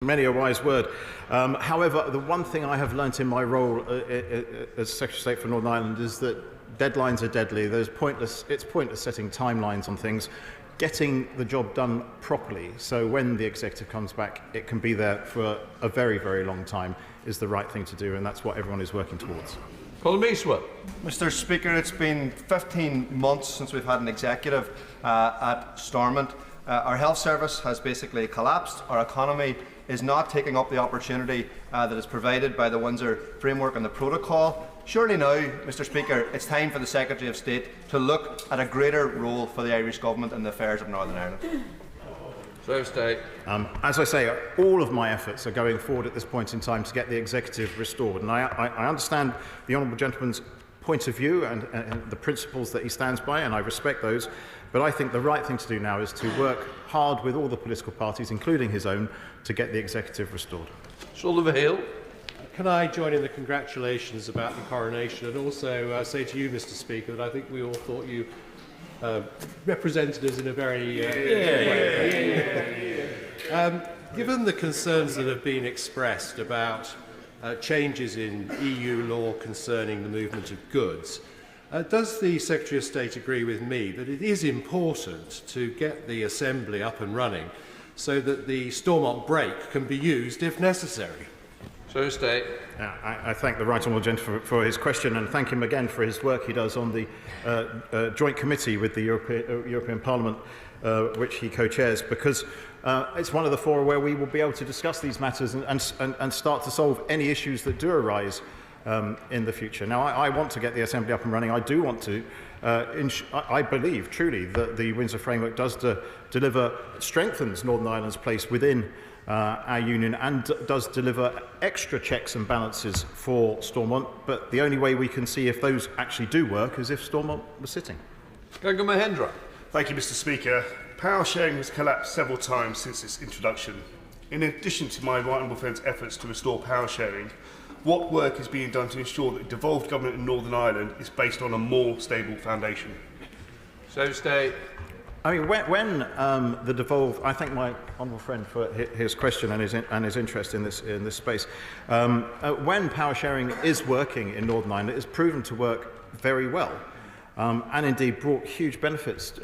Many a wise word. However, the one thing I have learnt in my role as Secretary of State for Northern Ireland is that deadlines are deadly. It's pointless setting timelines on things. Getting the job done properly, so when the executive comes back, it can be there for a very, very long time, is the right thing to do, and that's what everyone is working towards. Colin Meeswell. Mr. Speaker, it's been 15 months since we've had an executive at Stormont. Our health service has basically collapsed. Our economy is not taking up the opportunity that is provided by the Windsor Framework and the Protocol. Surely now, Mr. Speaker, it's time for the Secretary of State to look at a greater role for the Irish Government in the affairs of Northern Ireland. As I say, all of my efforts are going forward at this point in time to get the executive restored. And I understand the honourable gentleman's point of view and the principles that he stands by, and I respect those. But I think the right thing to do now is to work hard with all the political parties, including his own, to get the executive restored. Oliver Hill. Can I join in the congratulations about the coronation, and also say to you, Mr. Speaker, that I think we all thought you represented us in a very given the concerns that have been expressed about changes in EU law concerning the movement of goods, does the Secretary of State agree with me that it is important to get the Assembly up and running so that the Stormont break can be used if necessary? I thank the right honourable gentleman for his question, and thank him again for his work he does on the joint committee with the European Parliament, which he co-chairs, because it's one of the fora where we will be able to discuss these matters and start to solve any issues that do arise in the future. Now, I want to get the Assembly up and running. I do want to. I believe truly that the Windsor Framework does strengthens Northern Ireland's place within our union and does deliver extra checks and balances for Stormont, but the only way we can see if those actually do work is if Stormont was sitting. Ganga Mahendra. Thank you, Mr. Speaker. Power sharing has collapsed several times since its introduction. In addition to my right honourable friend's efforts to restore power sharing, what work is being done to ensure that devolved government in Northern Ireland is based on a more stable foundation? I mean, when the devolved, I thank my honourable friend for his question and his interest in this space. When power sharing is working in Northern Ireland, it has proven to work very well, and indeed brought huge benefits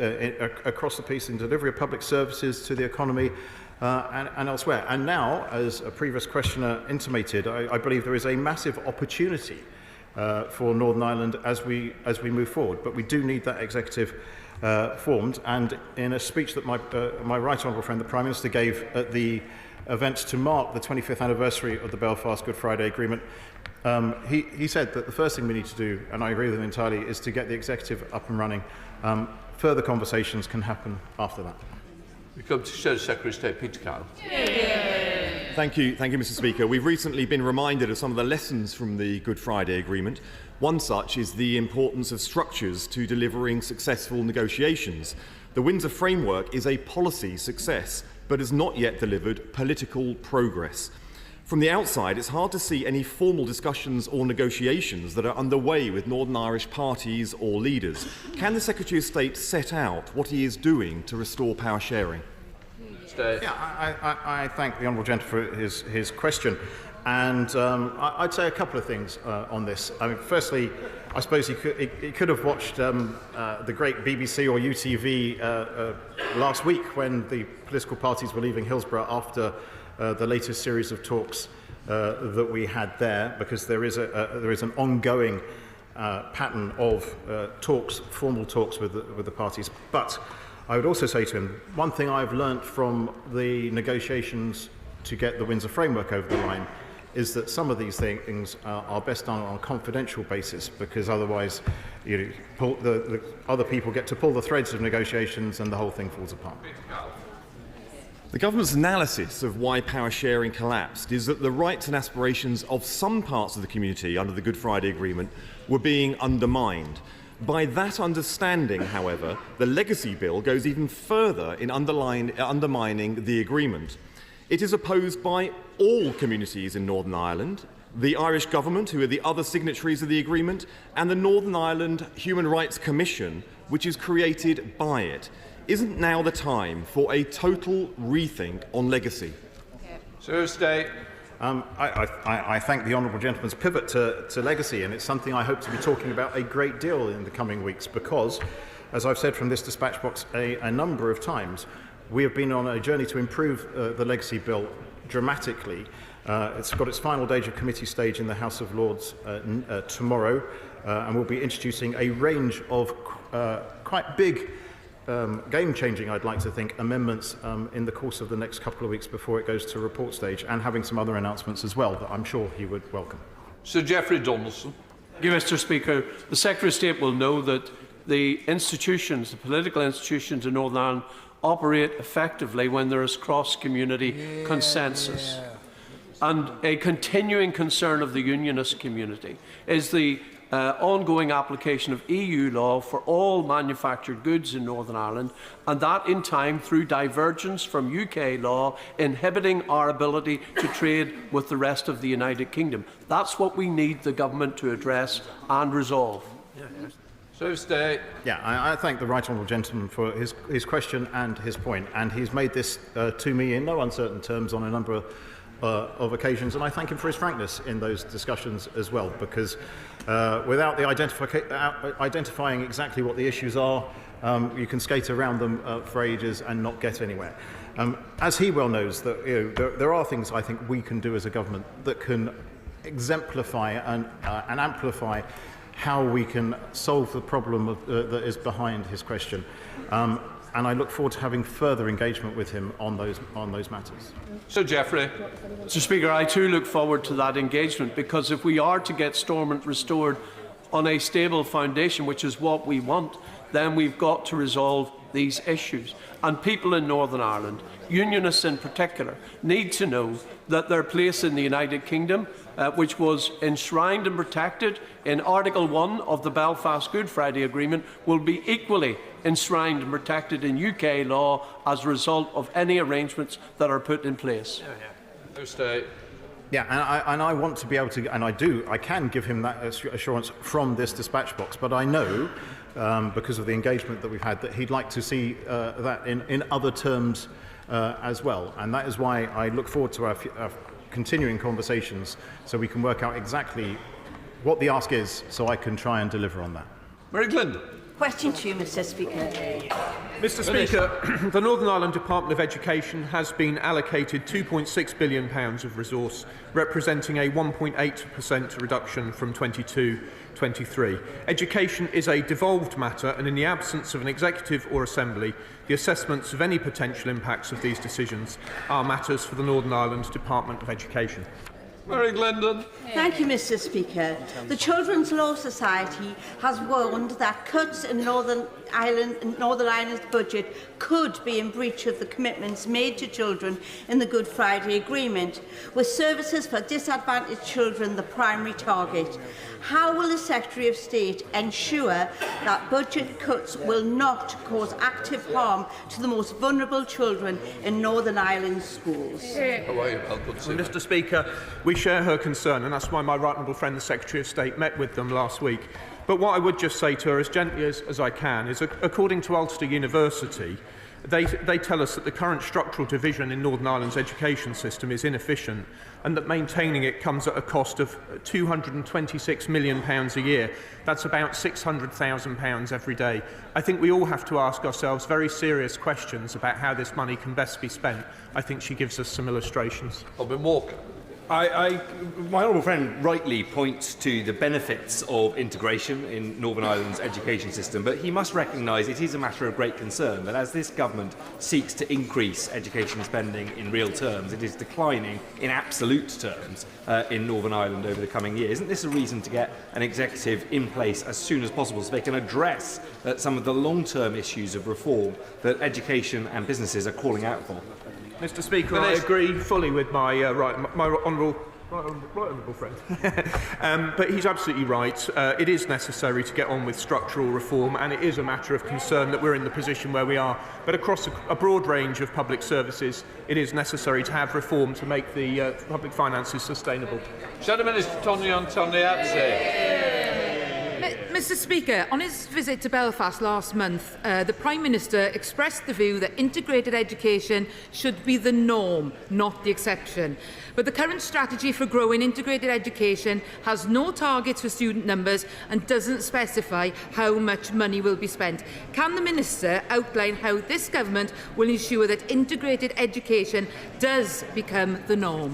across the piece in delivery of public services to the economy and elsewhere. And now, as a previous questioner intimated, I believe there is a massive opportunity for Northern Ireland as we move forward. But we do need that executive formed, and in a speech that my right honourable friend, the Prime Minister, gave at the events to mark the 25th anniversary of the Belfast Good Friday Agreement, he said that the first thing we need to do, and I agree with him entirely, is to get the executive up and running. Further conversations can happen after that. We come to Secretary of State Peter Carroll. Thank you, Mr. Speaker. We've recently been reminded of some of the lessons from the Good Friday Agreement. One such is the importance of structures to delivering successful negotiations. The Windsor Framework is a policy success, but has not yet delivered political progress. From the outside, it's hard to see any formal discussions or negotiations that are underway with Northern Irish parties or leaders. Can the Secretary of State set out what he is doing to restore power sharing? I thank the honourable gentleman for his question, and I'd say a couple of things on this. I mean, firstly, I suppose he could have watched the great BBC or UTV last week when the political parties were leaving Hillsborough after the latest series of talks that we had there, because there is an ongoing pattern of formal talks with the parties. But I would also say to him, one thing I've learnt from the negotiations to get the Windsor Framework over the line is that some of these things are best done on a confidential basis, because otherwise the other people get to pull the threads of negotiations and the whole thing falls apart. The government's analysis of why power sharing collapsed is that the rights and aspirations of some parts of the community under the Good Friday Agreement were being undermined. By that understanding, however, the legacy bill goes even further in undermining the agreement. It is opposed by all communities in Northern Ireland, the Irish Government, who are the other signatories of the agreement, and the Northern Ireland Human Rights Commission, which is created by it. Isn't now the time for a total rethink on legacy? Secretary of State. I thank the honourable gentleman's pivot to legacy, and it's something I hope to be talking about a great deal in the coming weeks because, as I've said from this dispatch box a number of times, we have been on a journey to improve the legacy bill dramatically. It's got its final committee stage in the House of Lords tomorrow, and we'll be introducing a range of quite big game-changing, I'd like to think, amendments in the course of the next couple of weeks before it goes to report stage, and having some other announcements as well that I'm sure he would welcome. Sir Geoffrey Donaldson. Thank you, Mr. Speaker. The Secretary of State will know that the institutions, the political institutions in Northern Ireland, operate effectively when there is cross-community consensus. And a continuing concern of the unionist community is the ongoing application of EU law for all manufactured goods in Northern Ireland, and that in time through divergence from UK law, inhibiting our ability to trade with the rest of the United Kingdom. That's what we need the government to address and resolve. Secretary of State. Yeah, I thank the right honourable gentleman for his question and his point, and he's made this to me in no uncertain terms on a number of occasions, and I thank him for his frankness in those discussions as well, because without the identifying exactly what the issues are, you can skate around them for ages and not get anywhere. As he well knows, that there are things I think we can do as a government that can exemplify and amplify how we can solve the problem that is behind his question. And I look forward to having further engagement with him on those matters. Sir Geoffrey. Mr. Speaker, I too look forward to that engagement, because if we are to get Stormont restored on a stable foundation, which is what we want, then we've got to resolve these issues. And people in Northern Ireland, unionists in particular, need to know that their place in the United Kingdom, which was enshrined and protected in Article 1 of the Belfast Good Friday Agreement, will be equally enshrined and protected in UK law as a result of any arrangements that are put in place. Secretary of State. Yeah, and I want to be able to, and I can give him that assurance from this dispatch box, but I know, because of the engagement that we've had, that he'd like to see that in other terms as well. And that is why I look forward to our continuing conversations so we can work out exactly what the ask is, so I can try and deliver on that. Mary Glendon. Question 2, Mr. Speaker. Mr. Speaker, the Northern Ireland Department of Education has been allocated £2.6 billion of resource, representing a 1.8% reduction from 22-23. Education is a devolved matter, and in the absence of an executive or assembly, the assessments of any potential impacts of these decisions are matters for the Northern Ireland Department of Education. Mary Glendon. Thank you, Mr. Speaker. The Children's Law Society has warned that cuts in Northern Ireland's budget could be in breach of the commitments made to children in the Good Friday Agreement, with services for disadvantaged children the primary target. How will the Secretary of State ensure that budget cuts will not cause active harm to the most vulnerable children in Northern Ireland schools? Mr. Speaker, we share her concern, and that's why my right honourable friend, the Secretary of State, met with them last week. But what I would just say to her, as gently as I can, is according to Ulster University, they tell us that the current structural division in Northern Ireland's education system is inefficient, and that maintaining it comes at a cost of £226 million a year. That's about £600,000 every day. I think we all have to ask ourselves very serious questions about how this money can best be spent. I think she gives us some illustrations. Robin Walker. My honourable friend rightly points to the benefits of integration in Northern Ireland's education system, but he must recognise it is a matter of great concern that as this government seeks to increase education spending in real terms, it is declining in absolute terms in Northern Ireland over the coming year. Isn't this a reason to get an executive in place as soon as possible so they can address some of the long-term issues of reform that education and businesses are calling out for? Mr. Speaker, I agree fully with my honourable friend. But he's absolutely right. It is necessary to get on with structural reform, and it is a matter of concern that we're in the position where we are. But across a broad range of public services, it is necessary to have reform to make the public finances sustainable. Shadow Minister Tony Antoniadze. Mr Speaker, on his visit to Belfast last month, the Prime Minister expressed the view that integrated education should be the norm, not the exception. But the current strategy for growing integrated education has no targets for student numbers and doesn't specify how much money will be spent. Can the Minister outline how this government will ensure that integrated education does become the norm?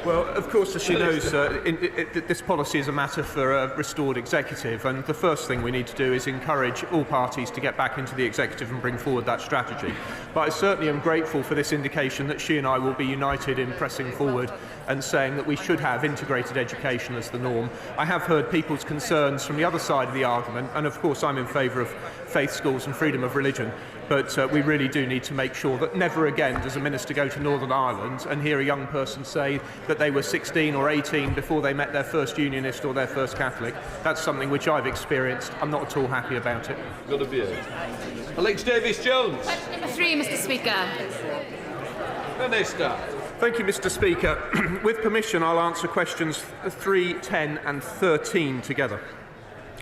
Well, of course, as she knows, this policy is a matter for a restored executive, and the first thing we need to do is encourage all parties to get back into the executive and bring forward that strategy. But I certainly am grateful for this indication that she and I will be united in pressing forward and saying that we should have integrated education as the norm. I have heard people's concerns from the other side of the argument, and of course I'm in favour of faith schools and freedom of religion. But we really do need to make sure that never again does a minister go to Northern Ireland and hear a young person say that they were 16 or 18 before they met their first unionist or their first Catholic. That's something which I've experienced. I'm not at all happy about it. Got a beard. Alex Davies-Jones. Question number 3, Mr Speaker. Minister. Thank you, Mr Speaker. With permission, I'll answer questions 3, 10 and 13 together.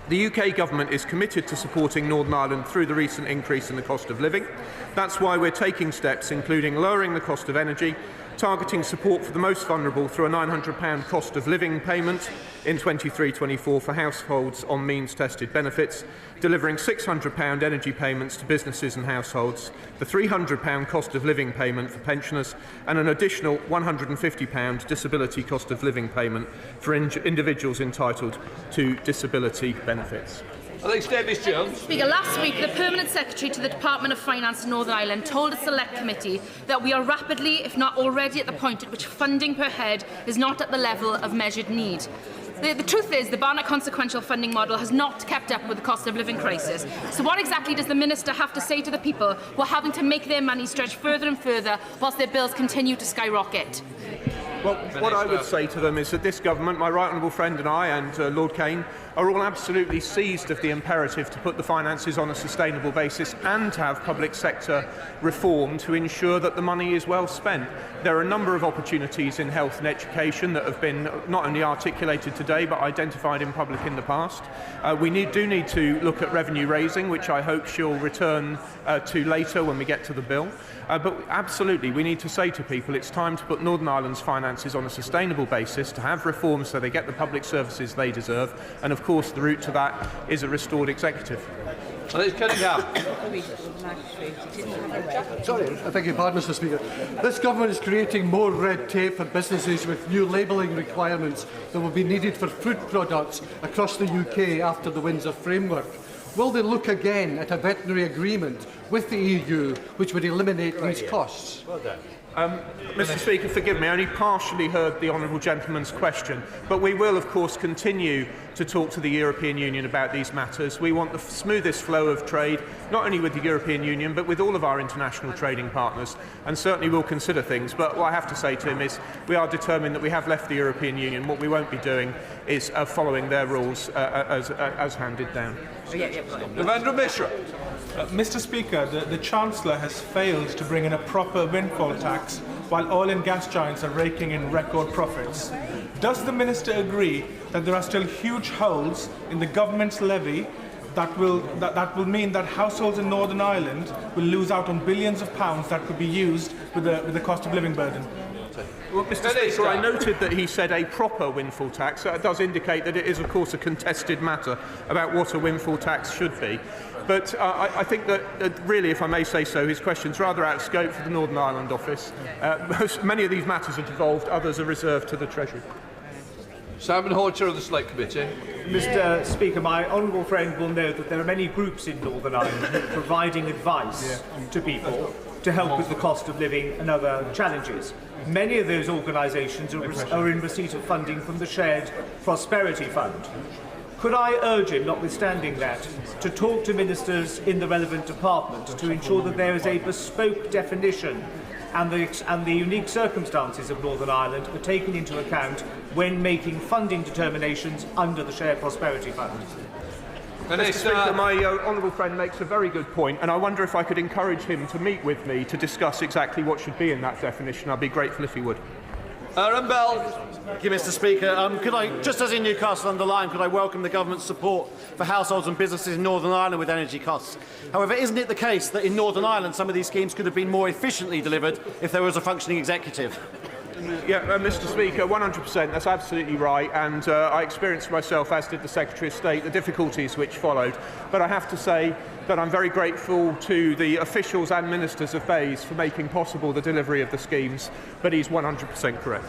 The UK Government is committed to supporting Northern Ireland through the recent increase in the cost of living. That's why we're taking steps including lowering the cost of energy, targeting support for the most vulnerable through a £900 cost of living payment in 23-24 for households on means-tested benefits, delivering £600 energy payments to businesses and households, the £300 cost of living payment for pensioners, and an additional £150 disability cost of living payment for individuals entitled to disability benefits. Alex Davies-Jones. Speaker, last week the Permanent Secretary to the Department of Finance in Northern Ireland told a select committee that we are rapidly, if not already, at the point at which funding per head is not at the level of measured need. The truth is the Barnett consequential funding model has not kept up with the cost of living crisis. So what exactly does the Minister have to say to the people who are having to make their money stretch further and further whilst their bills continue to skyrocket? Well, what I would say to them is that this government, my right honourable friend and I, and Lord Kane, are all absolutely seized of the imperative to put the finances on a sustainable basis and to have public sector reform to ensure that the money is well spent. There are a number of opportunities in health and education that have been not only articulated today but identified in public in the past. We do need to look at revenue raising, which I hope she'll return to later when we get to the bill. But absolutely, we need to say to people it's time to put Northern Ireland's finances on a sustainable basis, to have reforms so they get the public services they deserve, and of course the route to that is a restored executive. Sorry, I beg your pardon, Mr Speaker. This government is creating more red tape for businesses with new labelling requirements that will be needed for food products across the UK after the Windsor Framework. Will they look again at a veterinary agreement with the EU which would eliminate these costs? Well done. Mr Speaker, forgive me, I only partially heard the honourable gentleman's question, but we will of course continue to talk to the European Union about these matters. We want the smoothest flow of trade, not only with the European Union but with all of our international trading partners, and certainly we'll consider things. But what I have to say to him is we are determined that we have left the European Union. What we won't be doing is following their rules as handed down. Devendra Mishra. Mr Speaker, the Chancellor has failed to bring in a proper windfall tax while oil and gas giants are raking in record profits. Does the Minister agree that there are still huge holes in the government's levy that will mean that households in Northern Ireland will lose out on billions of pounds that could be used with the cost of living burden? Well, Mr Speaker, I noted that he said a proper windfall tax. That does indicate that it is, of course, a contested matter about what a windfall tax should be. But I think that, really, if I may say so, his question's rather out of scope for the Northern Ireland office. Many of these matters are devolved, others are reserved to the Treasury. Simon Horcher of the Select Committee. Mr Speaker, my honourable friend will know that there are many groups in Northern Ireland who are providing advice to people to help with the cost of living and other challenges. Many of those organisations are in receipt of funding from the Shared Prosperity Fund. Could I urge him, notwithstanding that, to talk to ministers in the relevant department to ensure that there is a bespoke definition and the unique circumstances of Northern Ireland are taken into account when making funding determinations under the Shared Prosperity Fund? Mr Speaker, my honourable friend makes a very good point, and I wonder if I could encourage him to meet with me to discuss exactly what should be in that definition. I'd be grateful if he would. Aaron Bell. Thank you, Mr. Speaker. Could I, just as in Newcastle under Lyme, could I welcome the government's support for households and businesses in Northern Ireland with energy costs? However, isn't it the case that in Northern Ireland some of these schemes could have been more efficiently delivered if there was a functioning executive? Yeah, Mr. Speaker, 100%. That's absolutely right. And I experienced myself, as did the Secretary of State, the difficulties which followed. But I have to say that I'm very grateful to the officials and ministers of Bays for making possible the delivery of the schemes. But he's 100% correct.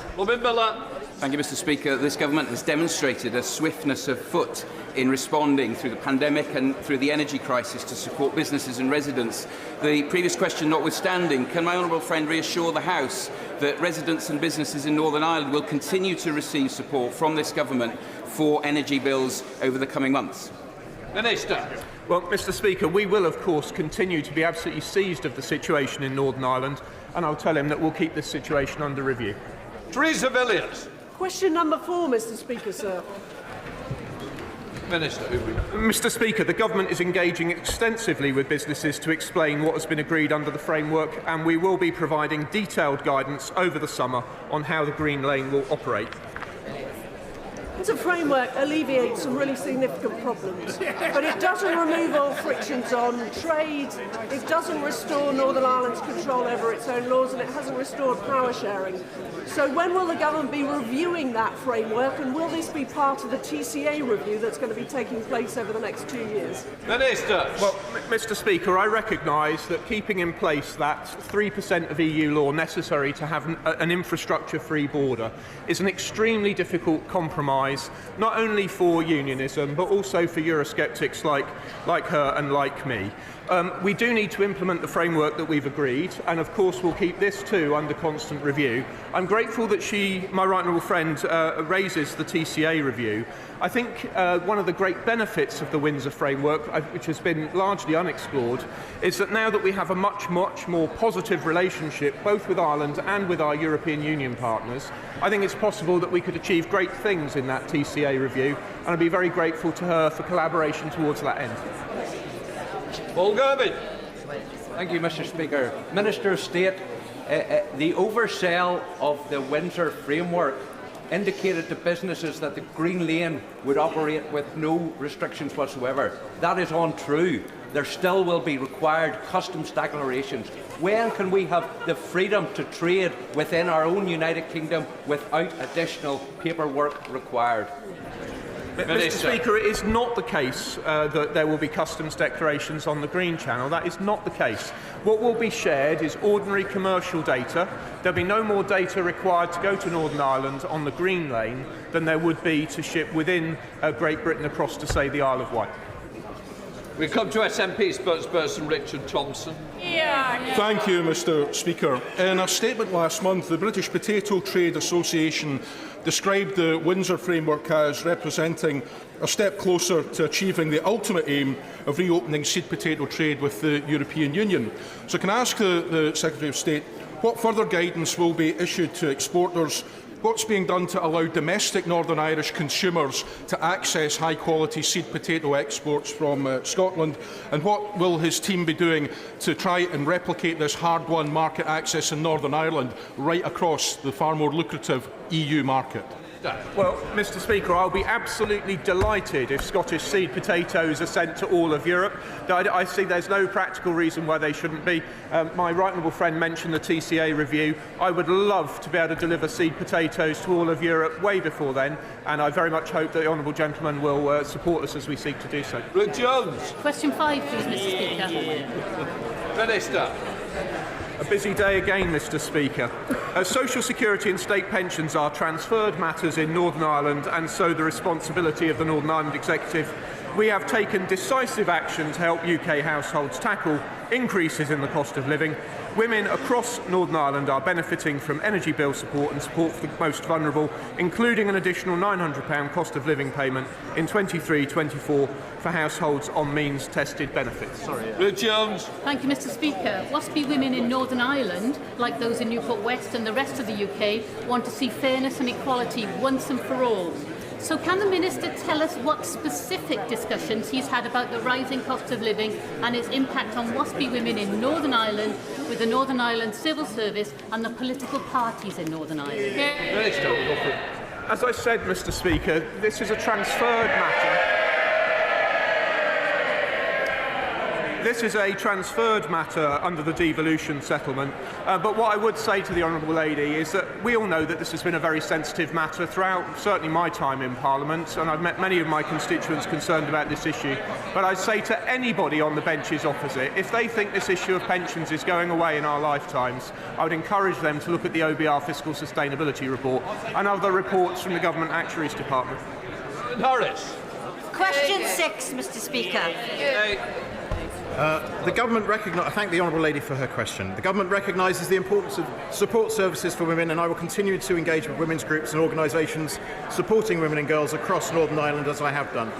Thank you, Mr. Speaker. This government has demonstrated a swiftness of foot in responding through the pandemic and through the energy crisis to support businesses and residents. The previous question notwithstanding, can my honourable friend reassure the House that residents and businesses in Northern Ireland will continue to receive support from this government for energy bills over the coming months? Minister. Well, Mr. Speaker, we will, of course, continue to be absolutely seized of the situation in Northern Ireland, and I'll tell him that we'll keep this situation under review. Teresa Villiers. Question number 4, Mr. Speaker, sir. Minister. Mr. Speaker, the government is engaging extensively with businesses to explain what has been agreed under the framework, and we will be providing detailed guidance over the summer on how the Green Lane will operate. The framework alleviates some really significant problems, but it doesn't remove all frictions on trade, it doesn't restore Northern Ireland's control over its own laws, and it hasn't restored power sharing. So when will the government be reviewing that framework, and will this be part of the TCA review that's going to be taking place over the next 2 years? Minister. Well, Mr. Speaker, I recognise that keeping in place that 3% of EU law necessary to have an infrastructure-free border is an extremely difficult compromise, not only for unionism but also for Eurosceptics like her and like me. We do need to implement the framework that we've agreed, and of course we'll keep this too under constant review. I'm grateful that my right honourable friend, raises the TCA review. I think one of the great benefits of the Windsor framework, which has been largely unexplored, is that now that we have a much more positive relationship both with Ireland and with our European Union partners, I think it's possible that we could achieve great things in that TCA review, and I'd be very grateful to her for collaboration towards that end. Paul Gurvey. Thank you, Mr. Speaker. Minister of State, the oversell of the Windsor framework indicated to businesses that the Green Lane would operate with no restrictions whatsoever. That is untrue. There still will be required customs declarations. When can we have the freedom to trade within our own United Kingdom without additional paperwork required? Mr. Speaker, it is not the case that there will be customs declarations on the Green Channel. That is not the case. What will be shared is ordinary commercial data. There will be no more data required to go to Northern Ireland on the Green Lane than there would be to ship within Great Britain across to, say, the Isle of Wight. We come to SNP spokesperson Richard Thompson. Thank you, Mr. Speaker. In a statement last month, the British Potato Trade Association described the Windsor framework as representing a step closer to achieving the ultimate aim of reopening seed potato trade with the European Union. So can I ask the Secretary of State what further guidance will be issued to exporters? What's being done to allow domestic Northern Irish consumers to access high-quality seed potato exports from Scotland? And what will his team be doing to try and replicate this hard-won market access in Northern Ireland right across the far more lucrative EU market? Well, Mr. Speaker, I'll be absolutely delighted if Scottish seed potatoes are sent to all of Europe. I see there's no practical reason why they shouldn't be. My right honourable friend mentioned the TCA review. I would love to be able to deliver seed potatoes to all of Europe way before then, and I very much hope that the honourable gentleman will support us as we seek to do so. Ruth Jones. Question 5, please, Mr. Speaker. Minister. A busy day again, Mr. Speaker. Social security and state pensions are transferred matters in Northern Ireland, and so the responsibility of the Northern Ireland Executive. We have taken decisive action to help UK households tackle increases in the cost of living. Women across Northern Ireland are benefiting from energy bill support and support for the most vulnerable, including an additional £900 cost of living payment in 23-24 for households on means-tested benefits. Ruth Jones. Thank you, Mr. Speaker. WASPy women in Northern Ireland, like those in Newport West and the rest of the UK, want to see fairness and equality once and for all. So can the Minister tell us what specific discussions he's had about the rising cost of living and its impact on WASPy women in Northern Ireland with the Northern Ireland Civil Service and the political parties in Northern Ireland? Minister. As I said, Mr. Speaker, this is a transferred matter. This is a transferred matter under the devolution settlement, but what I would say to the Honourable Lady is that we all know that this has been a very sensitive matter throughout certainly my time in Parliament, and I've met many of my constituents concerned about this issue. But I say to anybody on the benches opposite, if they think this issue of pensions is going away in our lifetimes, I would encourage them to look at the OBR Fiscal Sustainability Report and other reports from the Government Actuaries Department. Norris. Question 6, Mr. Speaker. The government I thank the Honourable Lady for her question. The government recognises the importance of support services for women, and I will continue to engage with women's groups and organisations supporting women and girls across Northern Ireland as I have done.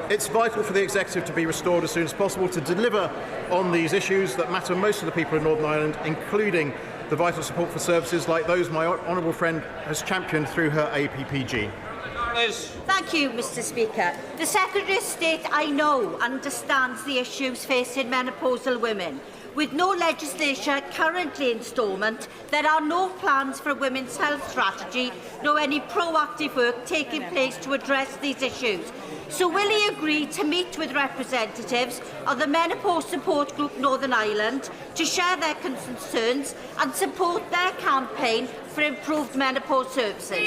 It's vital for the Executive to be restored as soon as possible to deliver on these issues that matter most to the people of Northern Ireland, including the vital support for services like those my honourable friend has championed through her APPG. Thank you, Mr. Speaker. The Secretary of State, I know, understands the issues facing menopausal women. With no legislation currently in Stormont, there are no plans for a women's health strategy, nor any proactive work taking place to address these issues. So will he agree to meet with representatives of the Menopause Support Group Northern Ireland to share their concerns and support their campaign for improved menopause services?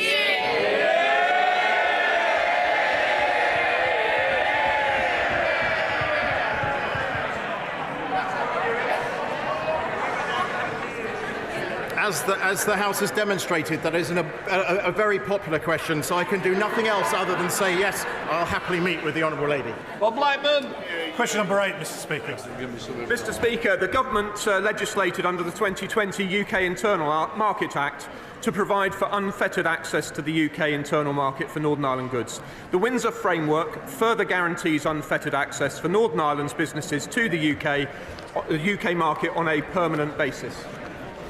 As the House has demonstrated, that is a very popular question, so I can do nothing else other than say yes, I'll happily meet with the Honourable Lady. Bob Blackman. Question number 8, Mr. Speaker. Mr. Speaker, the government legislated under the 2020 UK Internal Market Act to provide for unfettered access to the UK internal market for Northern Ireland goods. The Windsor Framework further guarantees unfettered access for Northern Ireland's businesses to the UK market on a permanent basis.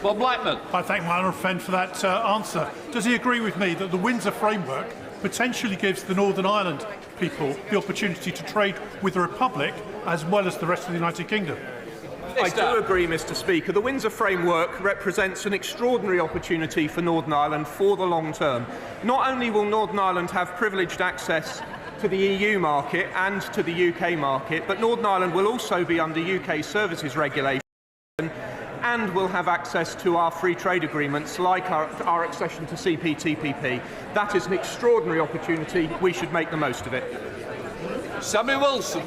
Bob Blackman. I thank my honourable friend for that answer. Does he agree with me that the Windsor Framework potentially gives the Northern Ireland people the opportunity to trade with the Republic as well as the rest of the United Kingdom? I do agree, Mr. Speaker. The Windsor Framework represents an extraordinary opportunity for Northern Ireland for the long term. Not only will Northern Ireland have privileged access to the EU market and to the UK market, but Northern Ireland will also be under UK services regulation and will have access to our free trade agreements like our accession to CPTPP. That is an extraordinary opportunity. We should make the most of it. Sammy Wilson.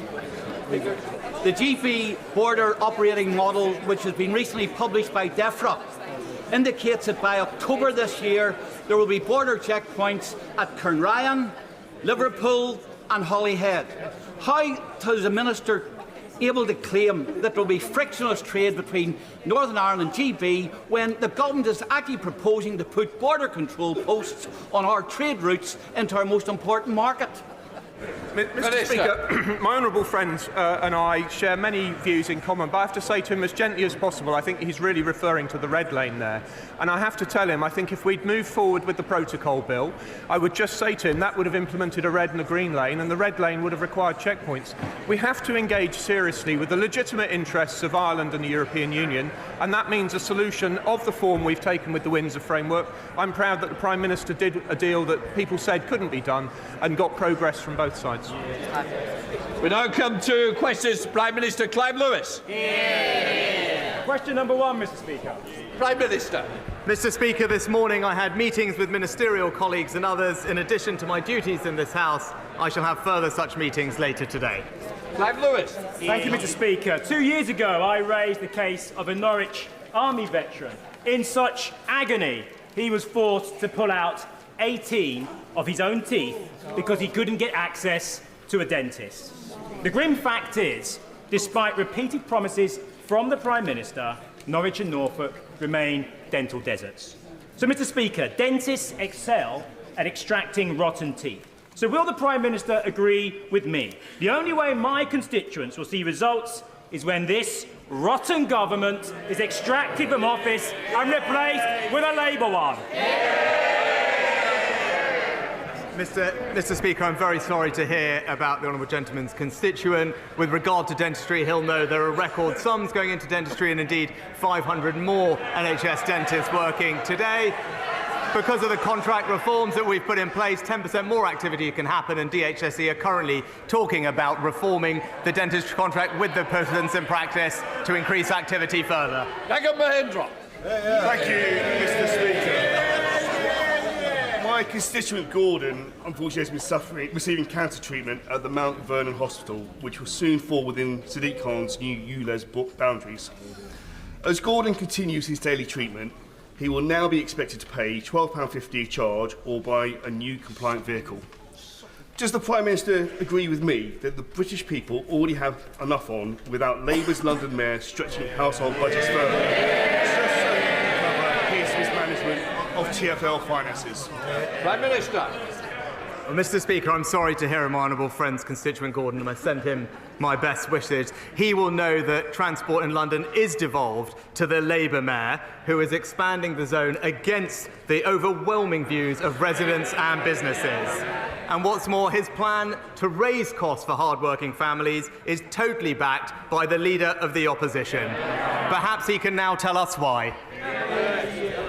The GB border operating model, which has been recently published by DEFRA, indicates that by October this year there will be border checkpoints at Cairnryan, Liverpool and Holyhead. How is the Minister able to claim that there will be frictionless trade between Northern Ireland and GB when the government is actually proposing to put border control posts on our trade routes into our most important market? Mr. Speaker, my honourable friend and I share many views in common, but I have to say to him as gently as possible, I think he's really referring to the red lane there. And I have to tell him, I think if we'd moved forward with the protocol bill, I would just say to him that would have implemented a red and a green lane, and the red lane would have required checkpoints. We have to engage seriously with the legitimate interests of Ireland and the European Union, and that means a solution of the form we've taken with the Windsor Framework. I'm proud that the Prime Minister did a deal that people said couldn't be done and got progress from both sides. We now come to questions. Prime Minister Clive Lewis. Question number 1, Mr. Speaker. Prime Minister. Mr. Speaker, this morning I had meetings with ministerial colleagues and others. In addition to my duties in this House, I shall have further such meetings later today. Clive Lewis. Thank you, Mr. Speaker. 2 years ago, I raised the case of a Norwich Army veteran. In such agony, he was forced to pull out 18 of his own teeth because he couldn't get access to a dentist. The grim fact is, despite repeated promises from the Prime Minister, Norwich and Norfolk remain dental deserts. So, Mr. Speaker, dentists excel at extracting rotten teeth. So will the Prime Minister agree with me? The only way my constituents will see results is when this rotten government is extracted from office and replaced with a Labour one. Mr. Speaker, I'm very sorry to hear about the honourable gentleman's constituent. With regard to dentistry, he'll know there are record sums going into dentistry and indeed 500 more NHS dentists working today. because of the contract reforms that we've put in place, 10% more activity can happen, and DHSE are currently talking about reforming the dentistry contract with the persons in practice to increase activity further. Thank you, Mahindra. Thank you, Mr. Speaker. My constituent Gordon, unfortunately, has been receiving cancer treatment at the Mount Vernon Hospital, which will soon fall within Sadiq Khan's new ULEZ boundaries. As Gordon continues his daily treatment, he will now be expected to pay £12.50 a charge or buy a new compliant vehicle. Does the Prime Minister agree with me that the British people already have enough on without Labour's London Mayor stretching household budgets further, just so he can cover his mismanagement of TfL finances? Prime Minister. Well, Mr. Speaker, I'm sorry to hear of my honourable friend's constituent Gordon, and I send him my best wishes. He will know that transport in London is devolved to the Labour Mayor, who is expanding the zone against the overwhelming views of residents and businesses. And what's more, his plan to raise costs for hard-working families is totally backed by the Leader of the Opposition. Perhaps he can now tell us why.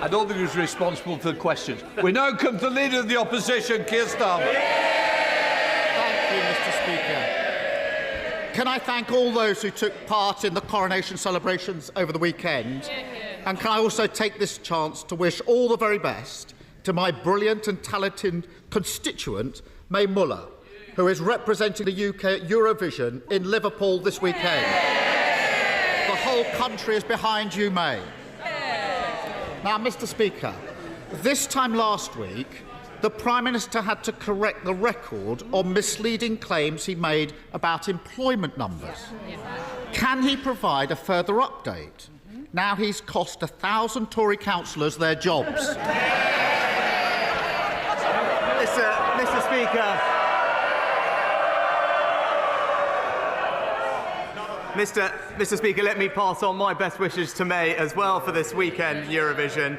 I don't think he's responsible for the questions. We now come to the Leader of the Opposition, Keir Starmer. Thank you, Mr. Speaker. Can I thank all those who took part in the coronation celebrations over the weekend? And can I also take this chance to wish all the very best to my brilliant and talented constituent, May Muller, who is representing the UK at Eurovision in Liverpool this weekend. The whole country is behind you, May. Now, Mr. Speaker, this time last week, the Prime Minister had to correct the record on misleading claims he made about employment numbers. Can he provide a further update? Now he's cost 1,000 Tory councillors their jobs. Mr. Speaker. Mr. Speaker, let me pass on my best wishes to May as well for this weekend Eurovision.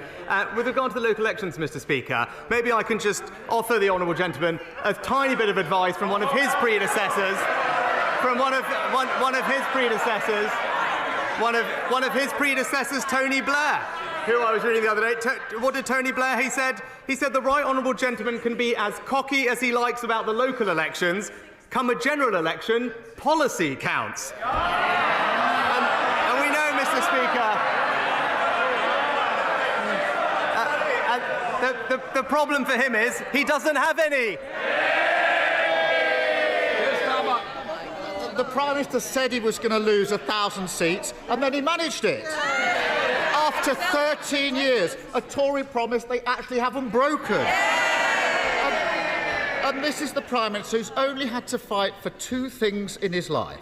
With regard to the local elections, Mr. Speaker, maybe I can just offer the honourable gentleman a tiny bit of advice from one of his predecessors, Tony Blair, who I was reading the other day. What did Tony Blair? He said the right honourable gentleman can be as cocky as he likes about the local elections. Come a general election, policy counts. And we know, Mr. Speaker, the problem for him is he doesn't have any. The Prime Minister said he was going to lose 1,000 seats, and then he managed it. After 13 years, a Tory promise they actually haven't broken. And this is the Prime Minister who's only had to fight for two things in his life.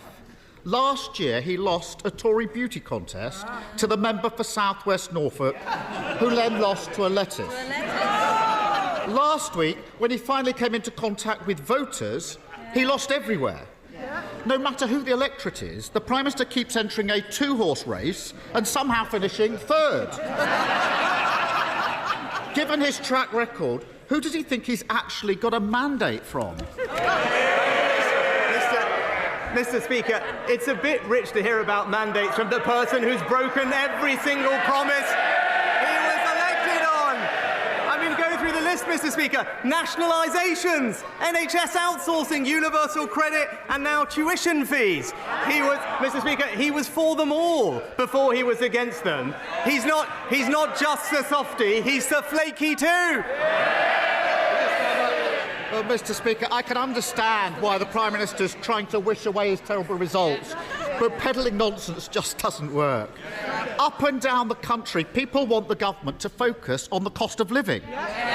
Last year, he lost a Tory beauty contest to the member for South West Norfolk, who then lost to a lettuce. Last week, when he finally came into contact with voters, he lost everywhere. No matter who the electorate is, the Prime Minister keeps entering a two-horse race and somehow finishing third. Given his track record, who does he think he's actually got a mandate from? Mr. Speaker, it's a bit rich to hear about mandates from the person who's broken every single promise he was elected on. I mean, go through the list, Mr. Speaker. Nationalisations, NHS outsourcing, universal credit, and now tuition fees. Mr. Speaker, he was for them all before he was against them. He's not just the softy, he's the flaky too. Well, Mr. Speaker, I can understand why the Prime Minister is trying to wish away his terrible results, but peddling nonsense just doesn't work. Up and down the country, people want the government to focus on the cost of living,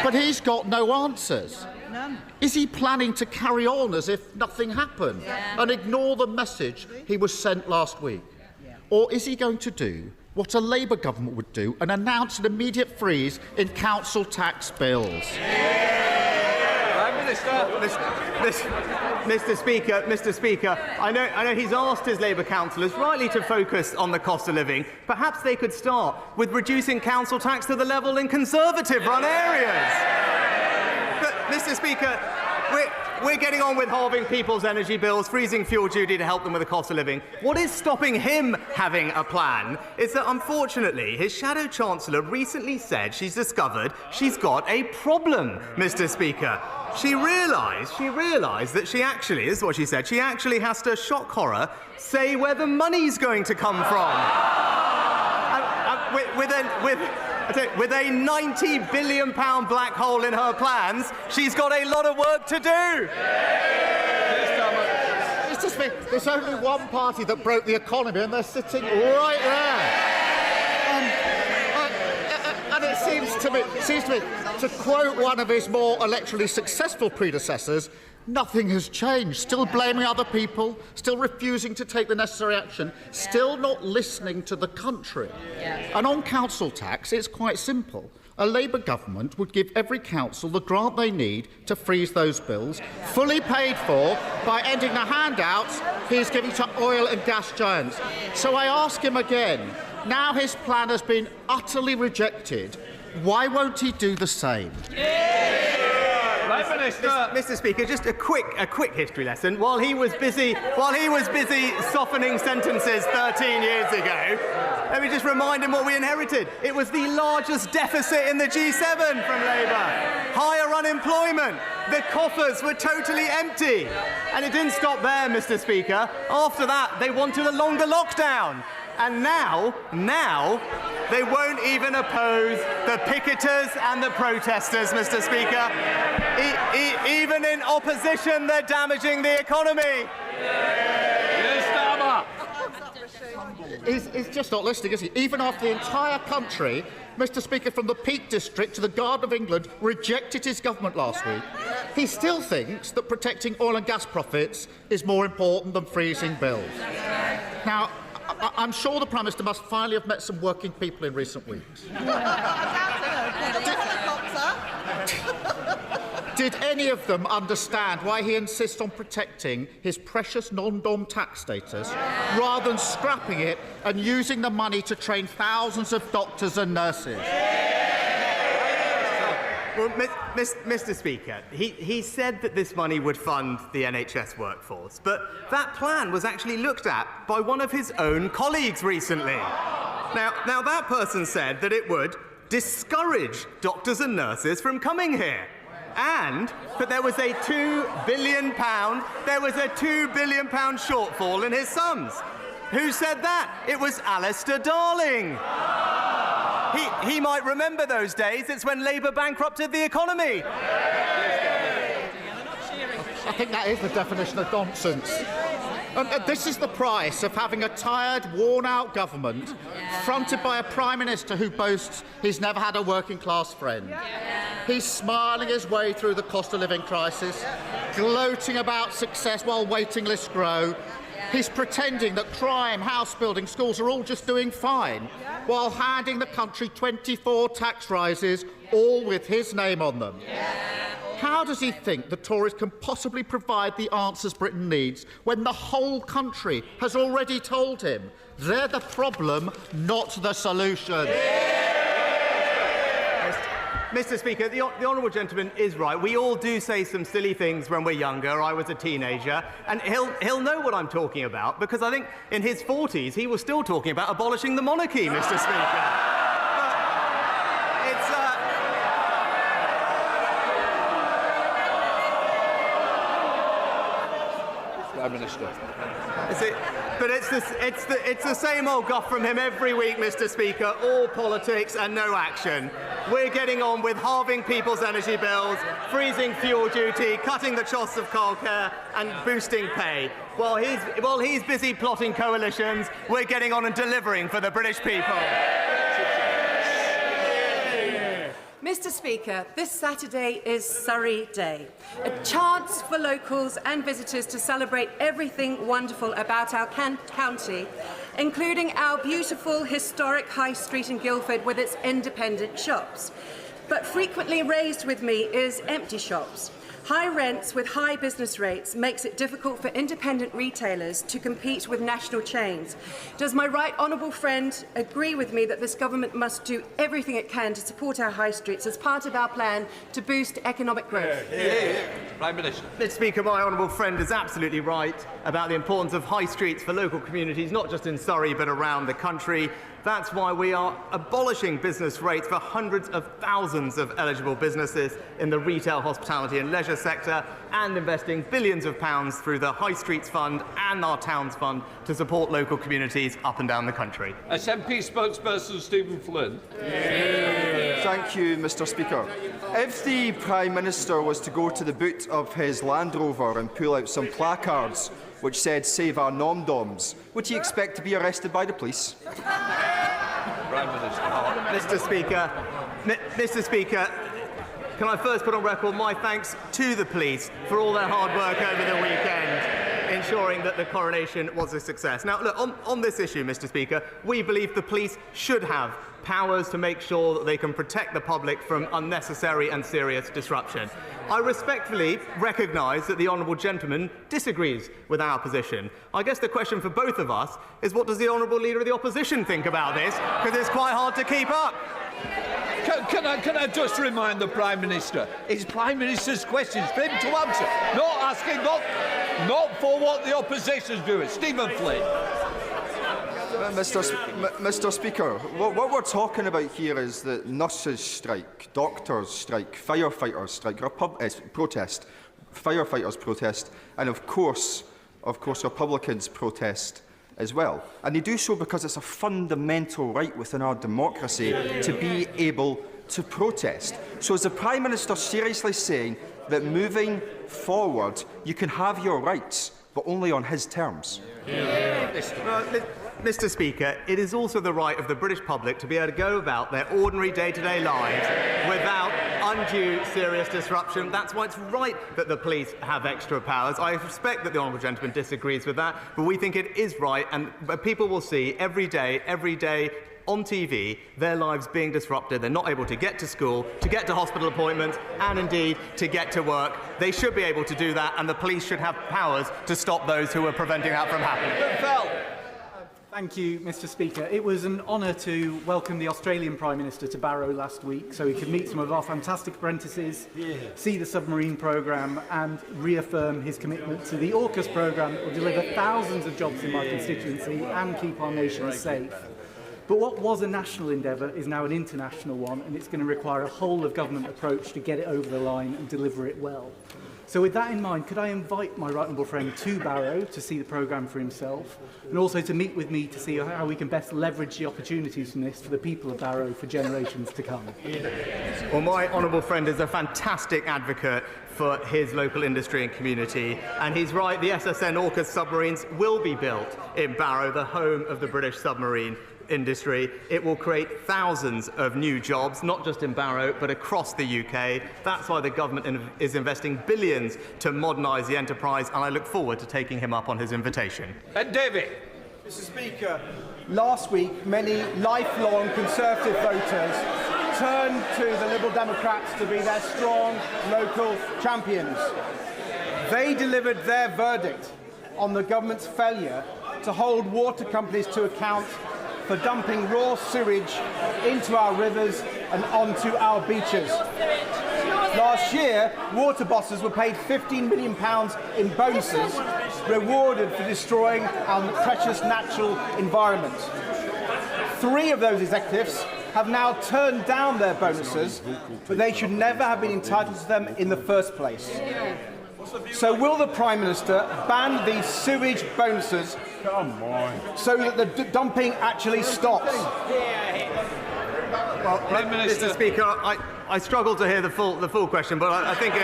but he's got no answers. None. Is he planning to carry on as if nothing happened and ignore the message he was sent last week? Or is he going to do what a Labour government would do and announce an immediate freeze in council tax bills? Mr. Speaker, I know he's asked his Labour councillors rightly to focus on the cost of living. Perhaps they could start with reducing council tax to the level in Conservative-run areas. But, Mr. Speaker, We're getting on with halving people's energy bills, freezing fuel duty to help them with the cost of living. What is stopping him having a plan is that, unfortunately, his shadow chancellor recently said she's discovered she's got a problem, Mr. Speaker. She realised that she actually, this is what she said, she actually has to, shock horror, say where the money's going to come from. With a £90 billion black hole in her plans, she's got a lot of work to do. Mr. Speaker, there's only one party that broke the economy, and they're sitting right there. And it seems to me, to quote one of his more electorally successful predecessors, nothing has changed. Still blaming other people, still refusing to take the necessary action, still not listening to the country. And on council tax, it's quite simple. A Labour government would give every council the grant they need to freeze those bills, fully paid for by ending the handouts he's giving to oil and gas giants. So I ask him again, now his plan has been utterly rejected, why won't he do the same? Mr. Speaker, just a quick history lesson. While he was busy softening sentences 13 years ago, let me just remind him what we inherited. It was the largest deficit in the G7 from Labour. Higher unemployment. The coffers were totally empty. And it didn't stop there, Mr. Speaker. After that, they wanted a longer lockdown. And now, they won't even oppose the picketers and the protesters, Mr. Speaker. Even in opposition, they're damaging the economy. He's just not listening, is he? Even after the entire country, Mr. Speaker, from the Peak District to the Garden of England, rejected his government last week, he still thinks that protecting oil and gas profits is more important than freezing bills. Now, I'm sure the Prime Minister must finally have met some working people in recent weeks. Did any of them understand why he insists on protecting his precious non-dom tax status rather than scrapping it and using the money to train thousands of doctors and nurses? Well, Mr. Speaker, he said that this money would fund the NHS workforce, but that plan was actually looked at by one of his own colleagues recently. Now that person said that it would discourage doctors and nurses from coming here. And that there was a £2 billion shortfall in his sums. Who said that? It was Alistair Darling. He might remember those days. It's when Labour bankrupted the economy. I think that is the definition of nonsense. And this is the price of having a tired, worn-out government fronted by a Prime Minister who boasts he's never had a working-class friend. He's smiling his way through the cost of living crisis, gloating about success while waiting lists grow. He's pretending that crime, house building, schools are all just doing fine, while handing the country 24 tax rises, all with his name on them. How does he think the Tories can possibly provide the answers Britain needs when the whole country has already told him they're the problem, not the solution? Mr. Speaker, the honourable gentleman is right. We all do say some silly things when we're younger. I was a teenager, and he'll know what I'm talking about, because I think in his 40s he was still talking about abolishing the monarchy, Mr. Speaker. Prime Minister. But it's the same old guff from him every week, Mr. Speaker. All politics and no action. We're getting on with halving people's energy bills, freezing fuel duty, cutting the costs of childcare, and boosting pay. While he's busy plotting coalitions, we're getting on and delivering for the British people. Mr. Speaker, this Saturday is Surrey Day, a chance for locals and visitors to celebrate everything wonderful about our county, including our beautiful historic High Street in Guildford with its independent shops. But frequently raised with me is empty shops. High rents with high business rates makes it difficult for independent retailers to compete with national chains. Does my right honourable friend agree with me that this government must do everything it can to support our high streets as part of our plan to boost economic growth? Prime Minister. Mr. Speaker, my honourable friend is absolutely right about the importance of high streets for local communities, not just in Surrey but around the country. That's why we are abolishing business rates for hundreds of thousands of eligible businesses in the retail, hospitality and leisure sector, and investing billions of pounds through the High Streets Fund and our Towns Fund to support local communities up and down the country. SNP spokesperson Stephen Flynn. Thank you, Mr. Speaker. If the Prime Minister was to go to the boot of his Land Rover and pull out some placards which said "Save our nom-doms," would he expect to be arrested by the police? Prime Minister. Mr. Speaker, can I first put on record my thanks to the police for all their hard work over the weekend, ensuring that the coronation was a success. Now, look, on this issue, Mr. Speaker, we believe the police should have powers to make sure that they can protect the public from unnecessary and serious disruption. I respectfully recognise that the honourable gentleman disagrees with our position. I guess the question for both of us is, what does the honourable leader of the opposition think about this? Because it's quite hard to keep up. Can I just remind the Prime Minister, it's Prime Minister's questions for him to answer, not asking, not for what the opposition's doing. Stephen Flynn. Mr. Speaker, what we're talking about here is that nurses strike, doctors strike, firefighters strike, protest, firefighters protest, and of course Republicans protest as well. And they do so because it's a fundamental right within our democracy to be able to protest. So is the Prime Minister seriously saying that moving forward you can have your rights, but only on his terms? Mr. Speaker, it is also the right of the British public to be able to go about their ordinary day-to-day lives without undue serious disruption. That's why it's right that the police have extra powers. I respect that the honourable gentleman disagrees with that, but we think it is right, and people will see every day on TV, their lives being disrupted. They're not able to get to school, to get to hospital appointments, and indeed to get to work. They should be able to do that, and the police should have powers to stop those who are preventing that from happening. Thank you, Mr. Speaker. It was an honour to welcome the Australian Prime Minister to Barrow last week so he could meet some of our fantastic apprentices, see the submarine programme and reaffirm his commitment to the AUKUS programme that will deliver thousands of jobs in my constituency and keep our nation safe. But what was a national endeavour is now an international one, and it's going to require a whole-of-government approach to get it over the line and deliver it well. So with that in mind, could I invite my right honourable friend to Barrow to see the programme for himself, and also to meet with me to see how we can best leverage the opportunities from this for the people of Barrow for generations to come? Well, my honourable friend is a fantastic advocate for his local industry and community, and he's right, the SSN AUKUS submarines will be built in Barrow, the home of the British submarine industry. It will create thousands of new jobs, not just in Barrow, but across the UK. That's why the government is investing billions to modernise the enterprise, and I look forward to taking him up on his invitation. And David. Mr. Speaker, last week many lifelong Conservative voters turned to the Liberal Democrats to be their strong local champions. They delivered their verdict on the government's failure to hold water companies to account for dumping raw sewage into our rivers and onto our beaches. Last year, water bosses were paid £15 million in bonuses, rewarded for destroying our precious natural environment. 3 of those executives have now turned down their bonuses, but they should never have been entitled to them in the first place. So will the Prime Minister ban these sewage bonuses so that the dumping actually stops? Well, Mr. Speaker, I struggle to hear the full question, but I think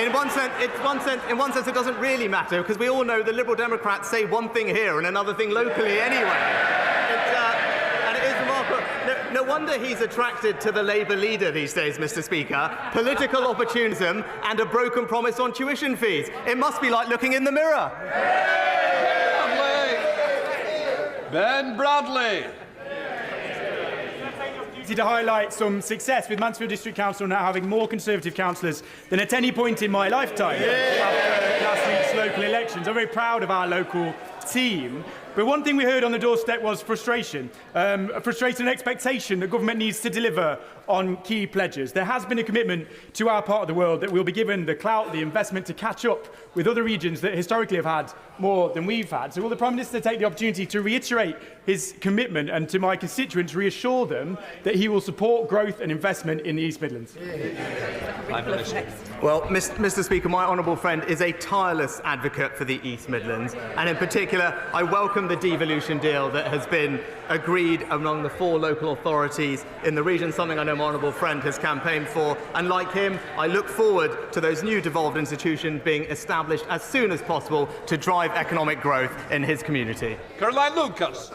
in one sense it doesn't really matter, because we all know the Liberal Democrats say one thing here and another thing locally anyway. And it is remarkable. No wonder he's attracted to the Labour leader these days, Mr. Speaker. Political opportunism and a broken promise on tuition fees. It must be like looking in the mirror. Ben Bradley. opportunity to highlight some success, with Mansfield District Council now having more Conservative councillors than at any point in my lifetime after last week's local elections. I'm very proud of our local team. But one thing we heard on the doorstep was frustration. Frustration and expectation that government needs to deliver on key pledges. There has been a commitment to our part of the world that we'll be given the clout, the investment to catch up with other regions that historically have had more than we've had. So will the Prime Minister take the opportunity to reiterate his commitment and to my constituents reassure them that he will support growth and investment in the East Midlands? Well, Mr. Speaker, my honourable friend is a tireless advocate for the East Midlands, and in particular, I welcome the devolution deal that has been agreed among the 4 local authorities in the region, something I know my honourable friend has campaigned for. And like him, I look forward to those new devolved institutions being established as soon as possible to drive economic growth in his community. Caroline Lucas.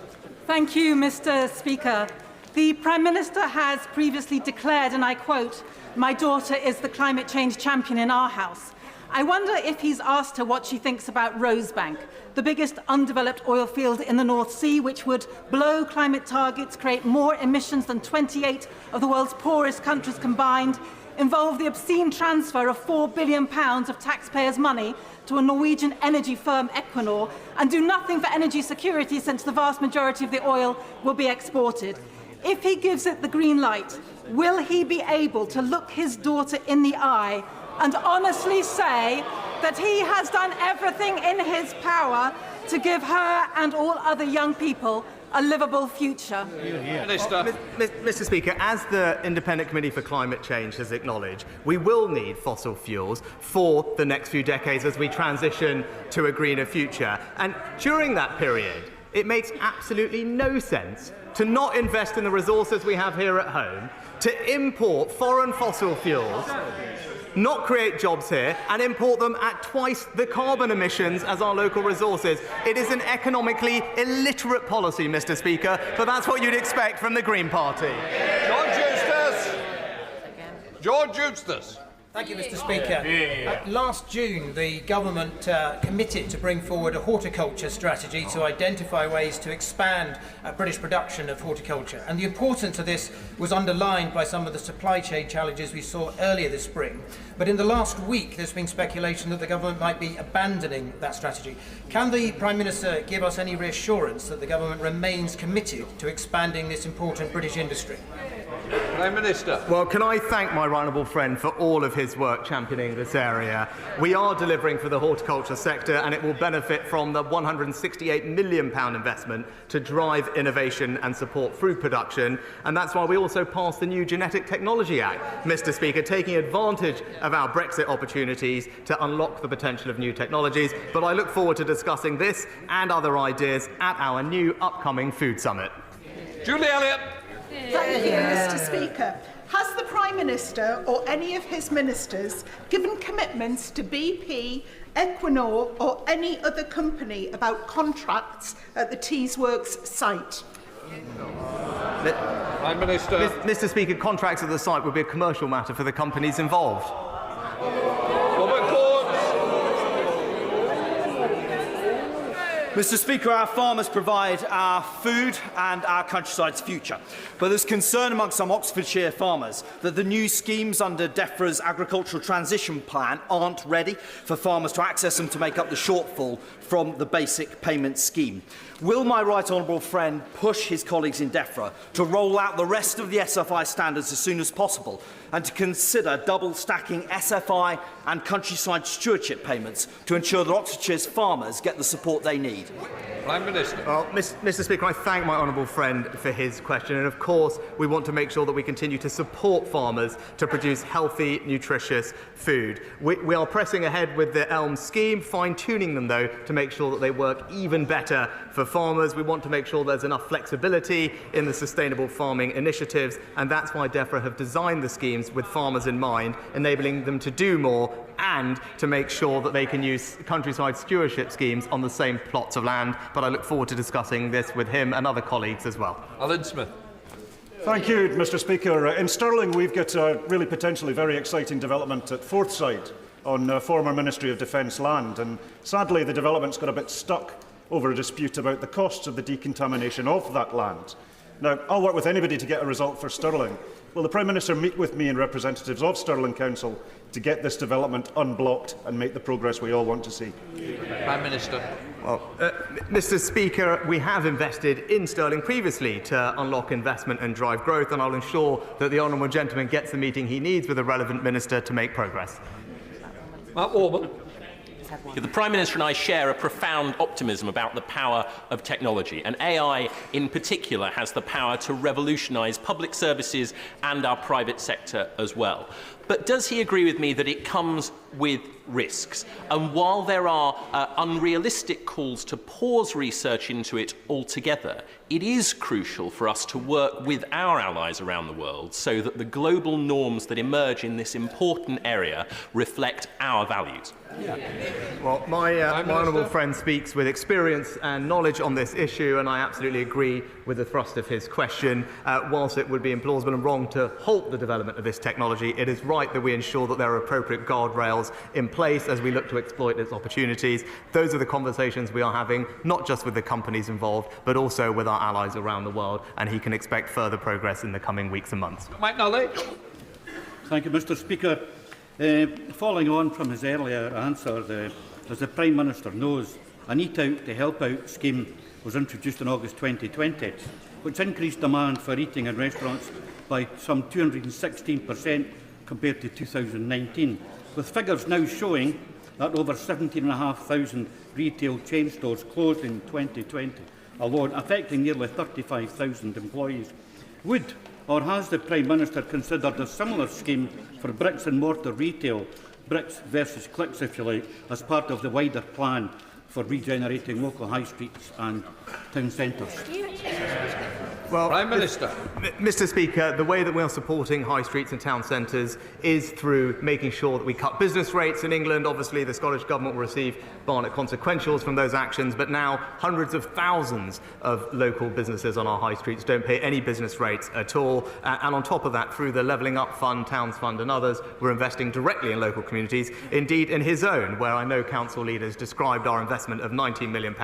Thank you, Mr. Speaker. The Prime Minister has previously declared, and I quote, "My daughter is the climate change champion in our house." I wonder if he's asked her what she thinks about Rosebank, the biggest undeveloped oil field in the North Sea, which would blow climate targets, create more emissions than 28 of the world's poorest countries combined, involve the obscene transfer of £4 billion of taxpayers' money to a Norwegian energy firm, Equinor, and do nothing for energy security since the vast majority of the oil will be exported. If he gives it the green light, will he be able to look his daughter in the eye and honestly say that he has done everything in his power to give her and all other young people a livable future? Minister. Mr. Speaker, as the Independent Committee for Climate Change has acknowledged, we will need fossil fuels for the next few decades as we transition to a greener future. And during that period, it makes absolutely no sense to not invest in the resources we have here at home, to import foreign fossil fuels, not create jobs here, and import them at twice the carbon emissions as our local resources. It is an economically illiterate policy, Mr. Speaker, but that's what you'd expect from the Green Party. George Eustace. George Eustace. Thank you, Mr. Speaker. Last June, the government committed to bring forward a horticulture strategy to identify ways to expand British production of horticulture. And the importance of this was underlined by some of the supply chain challenges we saw earlier this spring. But in the last week, there's been speculation that the government might be abandoning that strategy. Can the Prime Minister give us any reassurance that the government remains committed to expanding this important British industry? Prime Minister. Well, can I thank my honourable friend for all of his work championing this area. We are delivering for the horticulture sector, and it will benefit from the £168 million investment to drive innovation and support food production. And that's why we also passed the new Genetic Technology Act, Mr. Speaker, taking advantage of our Brexit opportunities to unlock the potential of new technologies. But I look forward to discussing this and other ideas at our new upcoming Food Summit. Julie Elliott. Thank you, Mr. Speaker. Has the Prime Minister or any of his ministers given commitments to BP, Equinor or any other company about contracts at the Teesworks site? Prime Minister. Mr. Speaker, contracts at the site would be a commercial matter for the companies involved. Mr. Speaker, our farmers provide our food and our countryside's future. But there's concern amongst some Oxfordshire farmers that the new schemes under DEFRA's Agricultural Transition Plan aren't ready for farmers to access them to make up the shortfall from the basic payment scheme. Will my right honourable friend push his colleagues in DEFRA to roll out the rest of the SFI standards as soon as possible and to consider double stacking SFI and countryside stewardship payments to ensure that Oxfordshire's farmers get the support they need? Prime Minister. Well, Mr. Speaker, I thank my honourable friend for his question, and of course we want to make sure that we continue to support farmers to produce healthy, nutritious food. We are pressing ahead with the ELM scheme, fine-tuning them though to make sure that they work even better for farmers. We want to make sure there's enough flexibility in the sustainable farming initiatives, and that's why DEFRA have designed the schemes with farmers in mind, enabling them to do more and to make sure that they can use countryside stewardship schemes on the same plots of land. But I look forward to discussing this with him and other colleagues as well. Alan Smith. Thank you, Mr. Speaker. In Stirling, we've got a really potentially very exciting development at Forthside on former Ministry of Defence land, and sadly the development's got a bit stuck over a dispute about the costs of the decontamination of that land. Now, I'll work with anybody to get a result for Stirling. Will the Prime Minister meet with me and representatives of Stirling Council to get this development unblocked and make the progress we all want to see? Prime Minister. Well, Mr. Speaker, we have invested in Stirling previously to unlock investment and drive growth, and I'll ensure that the honourable gentleman gets the meeting he needs with the relevant minister to make progress. Mark Warburton. The Prime Minister and I share a profound optimism about the power of technology, and AI in particular has the power to revolutionise public services and our private sector as well. But does he agree with me that it comes with risks? And while there are unrealistic calls to pause research into it altogether, it is crucial for us to work with our allies around the world so that the global norms that emerge in this important area reflect our values. Well, my honourable friend speaks with experience and knowledge on this issue, and I absolutely agree with the thrust of his question. Whilst it would be implausible and wrong to halt the development of this technology, it is right that we ensure that there are appropriate guardrails in place as we look to exploit its opportunities. Those are the conversations we are having, not just with the companies involved, but also with our allies around the world, and he can expect further progress in the coming weeks and months. Mike Nolly. Thank you, Mr. Speaker. Following on from his earlier answer, as the Prime Minister knows, an Eat Out to Help Out scheme was introduced in August 2020, which increased demand for eating in restaurants by some 216% compared to 2019, with figures now showing that over 17,500 retail chain stores closed in 2020 alone, affecting nearly 35,000 employees. Would or has the Prime Minister considered a similar scheme for bricks and mortar retail, bricks versus clicks if you like, as part of the wider plan for regenerating local high streets and town centres? Well, Prime Minister. Mr. Speaker, the way that we are supporting high streets and town centres is through making sure that we cut business rates in England. Obviously, the Scottish Government will receive Barnett consequentials from those actions, but now hundreds of thousands of local businesses on our high streets don't pay any business rates at all. And on top of that, through the Levelling Up Fund, Towns Fund and others, we're investing directly in local communities. Indeed, in his own, where I know council leaders described our investment of £19 million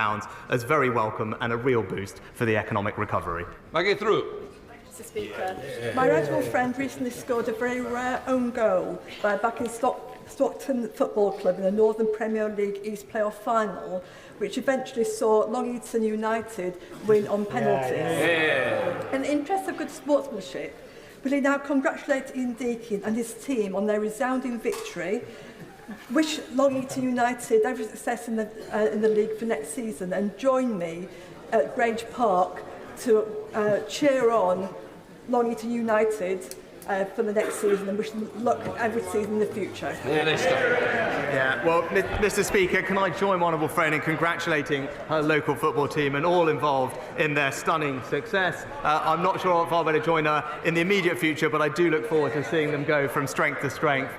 as very welcome and a real boost for the economic recovery. Maggie through. Mr. Speaker, my right friend recently scored a very rare own goal by backing Stockton Football Club in the Northern Premier League East Playoff Final, which eventually saw Long Eaton United win on penalties. In the interest of good sportsmanship, will he now congratulate Ian Deakin and his team on their resounding victory, wish Long Eaton United every success in the league for next season, and join me at Grange Park to cheer on Long Eaton United for the next season and wish them luck every season in the future. Yeah, well, Mr. Speaker, can I join my honourable friend in congratulating her local football team and all involved in their stunning success. I'm not sure if I'll be able to join her in the immediate future, but I do look forward to seeing them go from strength to strength,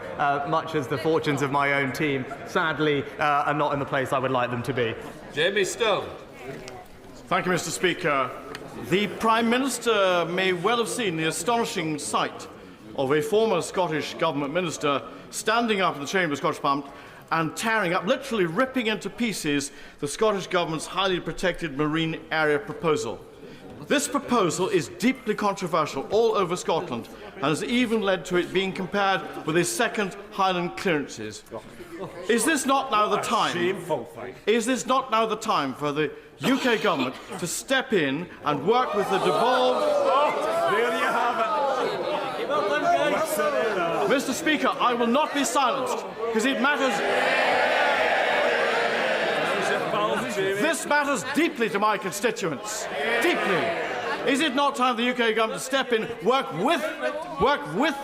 much as the fortunes of my own team, sadly, are not in the place I would like them to be. Jamie Stone. Thank you, Mr. Speaker. The Prime Minister may well have seen the astonishing sight of a former Scottish Government minister standing up in the Chamber of Scottish Parliament and tearing up, literally ripping into pieces, the Scottish Government's highly protected marine area proposal. This proposal is deeply controversial all over Scotland and has even led to it being compared with a second Highland clearances. Is this not now the time? Is this not now the time for the UK Government to step in and work with the devolved... There you have it. Mr. Speaker, I will not be silenced because it matters... This matters deeply to my constituents. Deeply. Is it not time for the UK Government to step in, work with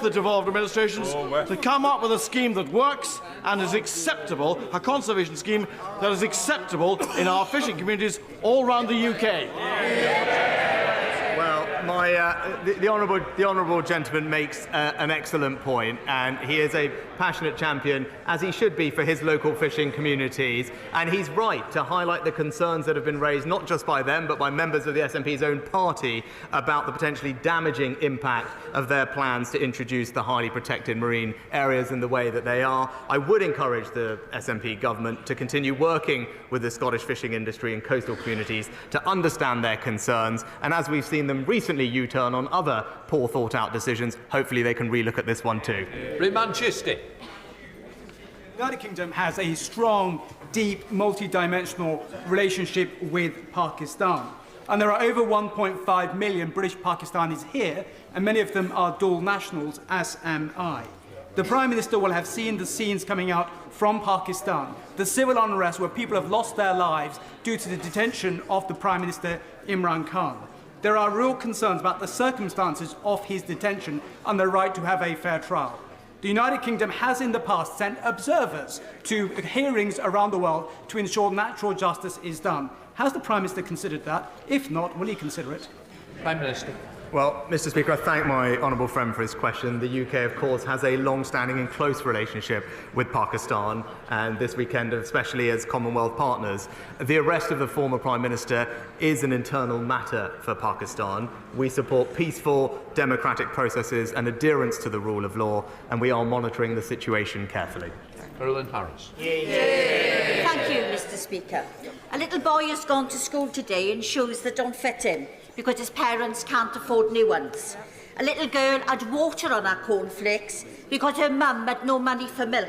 the devolved administrations to come up with a scheme that works and is acceptable, a conservation scheme that is acceptable in our fishing communities all around the UK? Well, The honourable gentleman makes an excellent point, and he is a passionate champion, as he should be, for his local fishing communities. And he's right to highlight the concerns that have been raised, not just by them, but by members of the SNP's own party, about the potentially damaging impact of their plans to introduce the highly protected marine areas in the way that they are. I would encourage the SNP government to continue working with the Scottish fishing industry and coastal communities to understand their concerns, and as we've seen them recently U-turn on other poor thought-out decisions, hopefully they can relook at this one too. Manchester. The United Kingdom has a strong, deep, multi-dimensional relationship with Pakistan. And there are over 1.5 million British Pakistanis here, and many of them are dual nationals, as am I. The Prime Minister will have seen the scenes coming out from Pakistan, the civil unrest where people have lost their lives due to the detention of the Prime Minister Imran Khan. There are real concerns about the circumstances of his detention and the right to have a fair trial. The United Kingdom has in the past sent observers to hearings around the world to ensure natural justice is done. Has the Prime Minister considered that? If not, will he consider it? Prime Minister. Well, Mr. Speaker, I thank my honourable friend for his question. The UK, of course, has a long-standing and close relationship with Pakistan, and this weekend, especially as Commonwealth partners. The arrest of the former Prime Minister is an internal matter for Pakistan. We support peaceful, democratic processes and adherence to the rule of law, and we are monitoring the situation carefully. Carolyn Harris. Thank you, Mr. Speaker. A little boy has gone to school today in shoes that don't fit him because his parents can't afford new ones. A little girl had water on her cornflakes because her mum had no money for milk.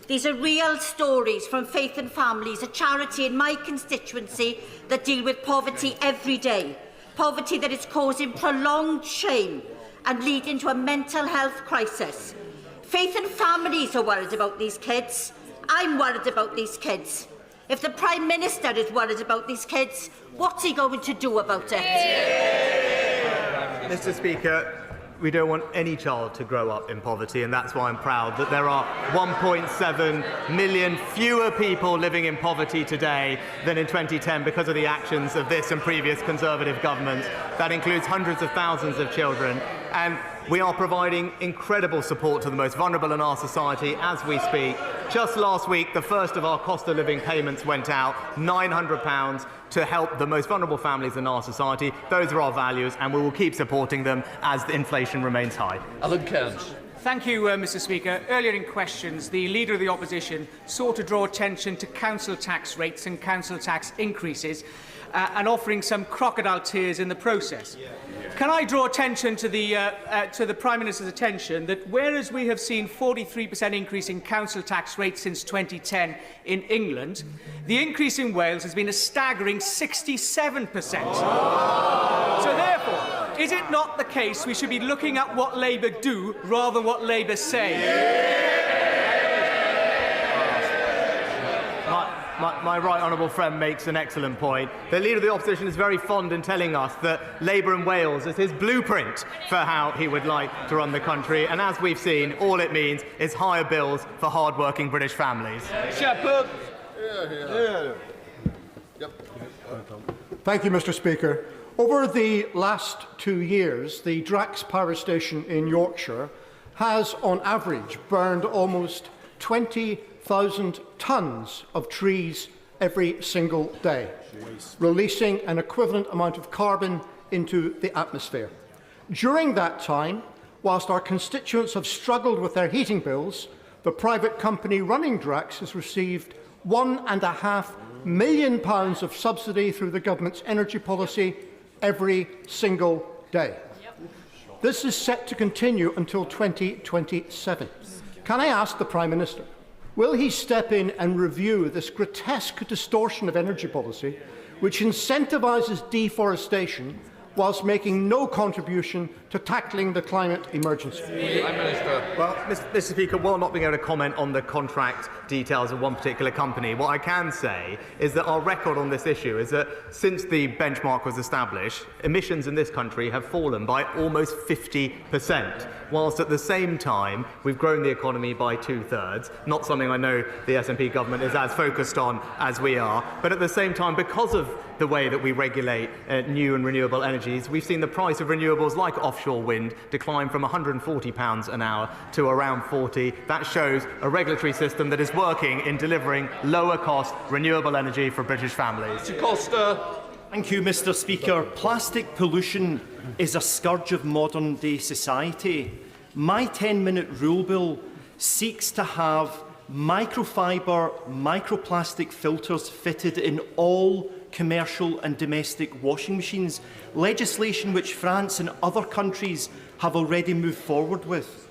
These are real stories from Faith and Families, a charity in my constituency that deal with poverty every day. Poverty that is causing prolonged shame and leading to a mental health crisis. Faith and Families are worried about these kids. I'm worried about these kids. If the Prime Minister is worried about these kids, what's he going to do about it? Mr. Speaker, we don't want any child to grow up in poverty, and that's why I'm proud that there are 1.7 million fewer people living in poverty today than in 2010 because of the actions of this and previous Conservative governments. That includes hundreds of thousands of children, and we are providing incredible support to the most vulnerable in our society as we speak. Just last week, the first of our cost of living payments went out, £900, to help the most vulnerable families in our society. Those are our values, and we will keep supporting them as the inflation remains high. Alan Cairns. Thank you, Mr. Speaker. Earlier in questions, the Leader of the Opposition sought to draw attention to council tax rates and council tax increases and offering some crocodile tears in the process. Can I draw attention to the Prime Minister's attention that whereas we have seen 43% increase in council tax rates since 2010 in England, the increase in Wales has been a staggering 67%. So therefore, is it not the case we should be looking at what Labour do rather than what Labour say? My right honourable friend makes an excellent point. The Leader of the Opposition is very fond in telling us that Labour in Wales is his blueprint for how he would like to run the country, and as we've seen, all it means is higher bills for hard-working British families. Shepherd. Thank you, Mr. Speaker. Over the last 2 years, the Drax power station in Yorkshire has, on average, burned almost 20,000 tonnes of trees every single day, releasing an equivalent amount of carbon into the atmosphere. During that time, whilst our constituents have struggled with their heating bills, the private company running Drax has received £1.5 million of subsidy through the government's energy policy every single day. This is set to continue until 2027. Can I ask the Prime Minister, will he step in and review this grotesque distortion of energy policy, which incentivises deforestation whilst making no contribution to tackling the climate emergency? Prime Minister. Well, Mr. Speaker, while not being able to comment on the contract details of one particular company, what I can say is that our record on this issue is that since the benchmark was established, emissions in this country have fallen by almost 50%, whilst at the same time we've grown the economy by 2/3, not something I know the SNP government is as focused on as we are, but at the same time, because of the way that we regulate new and renewable energy energies, we've seen the price of renewables like offshore wind decline from £140 an hour to around 40. That shows a regulatory system that is working in delivering lower cost renewable energy for British families. Mr. Costa. Thank you, Mr. Speaker. Plastic pollution is a scourge of modern day society. My 10-minute rule bill seeks to have microfibre, microplastic filters fitted in all commercial and domestic washing machines, legislation which France and other countries have already moved forward with.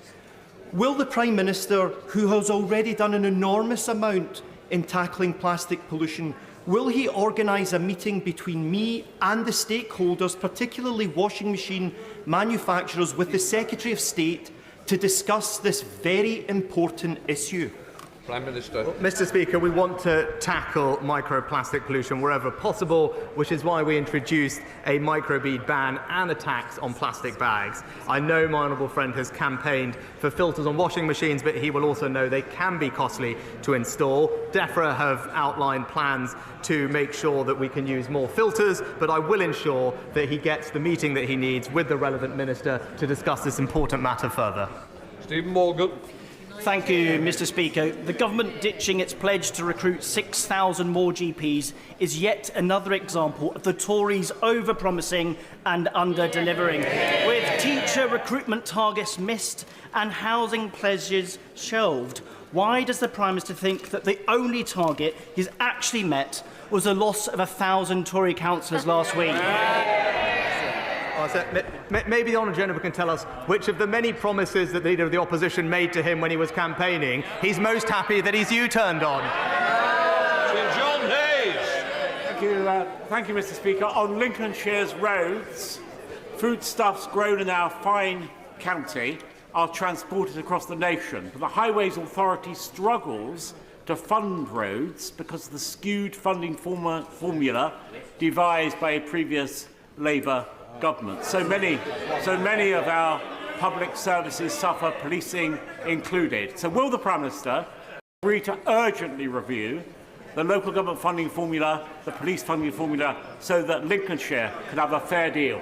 Will the Prime Minister, who has already done an enormous amount in tackling plastic pollution, will he organise a meeting between me and the stakeholders, particularly washing machine manufacturers, with the Secretary of State to discuss this very important issue? Prime Minister. Well, Mr. Speaker, we want to tackle microplastic pollution wherever possible, which is why we introduced a microbead ban and a tax on plastic bags. I know my honourable friend has campaigned for filters on washing machines, but he will also know they can be costly to install. DEFRA have outlined plans to make sure that we can use more filters, but I will ensure that he gets the meeting that he needs with the relevant minister to discuss this important matter further. Stephen Morgan. Thank you, Mr. Speaker. The government ditching its pledge to recruit 6,000 more GPs is yet another example of the Tories over-promising and under-delivering, with teacher recruitment targets missed and housing pledges shelved. Why does the Prime Minister think that the only target he's actually met was the loss of 1,000 Tory councillors last week? Maybe the honourable gentleman can tell us which of the many promises that the Leader of the Opposition made to him when he was campaigning he's most happy that he's U-turned on. John Hayes. Thank you, Mr. Speaker. On Lincolnshire's roads, foodstuffs grown in our fine county are transported across the nation. But the Highways Authority struggles to fund roads because of the skewed funding formula devised by a previous Labour government. So many of our public services suffer, policing included. So will the Prime Minister agree to urgently review the local government funding formula, the police funding formula, so that Lincolnshire can have a fair deal?